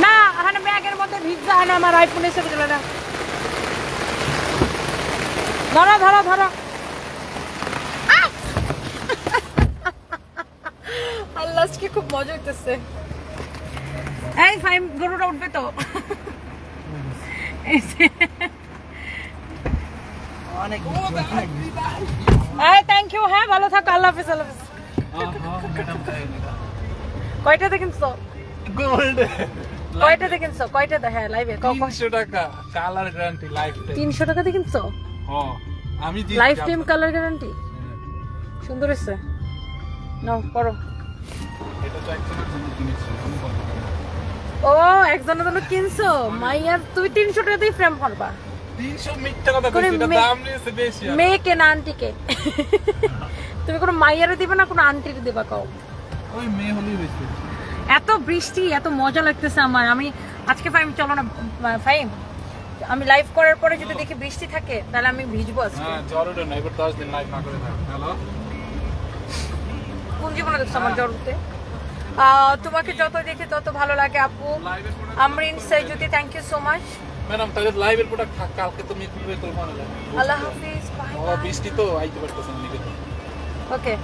না এখানে ব্যাগের মধ্যে ভিজা হয় না, আমার আইফোন এসে গেল না। ধরো ধরো ধরো। আল্লাহ আজকে খুব মজা হইতেছে। এই ফাইম গরুটা উঠবে তো। অনেক থ্যাংক ইউ। হ্যাঁ ভালো থাকো, আল্লাহ হাফিজ। আল্লাহ হাফিজ। কয়টাতে কিনছো? গোল্ড কয়টাতে কিনছো? কয়টাতে? হ্যাঁ লাইভে 300 টাকা কালার গ্যারান্টি লাইফ টাইম। 300 টাকাতে কিনছো? হ্যাঁ আমি লাইফ টাইম কালার গ্যারান্টি। সুন্দর হয়েছে, নাও করো। এটা তো একজনের জন্য কিনেছি। ও একজনের জন্য কিনছো? মাইয়া তুমি 300 টাকাতেই ফ্রেম করবা? 300 মিথ্যা কথা করে কইছি, এটা দাম নিয়েছে বেশি। মেয়েকে না আন্টিকে? তুমি কোনো মাইয়ারে দিবে না কোনো আন্টিরে দিবা? কও। ওই মেয়ে হলেই হয়েছে। এত বৃষ্টি, এত মজা লাগতেছে আমার। আমি আজকে ফাইম চলো না ফাইম, আমি লাইভ করার পরে যদি দেখি বৃষ্টি থাকে তাহলে আমি ভিজবো আজকে। হ্যাঁ জ্বর ওঠে না, এবার 10 দিন লাইভ না করে থাক। হ্যালো কোন জীবনে দেখছো আমার জ্বর উঠতে? তোমাকে যত দেখি তত ভালো লাগে আপু। Amrin Sejuti, thank you so much. Madam তাহলে লাইভের প্রোডাক্ট কালকে তো মিটবে তো মনে হয়। আল্লাহ হাফিজ, বাই। বৃষ্টি তো আইতে পারতেছে না। ওকে।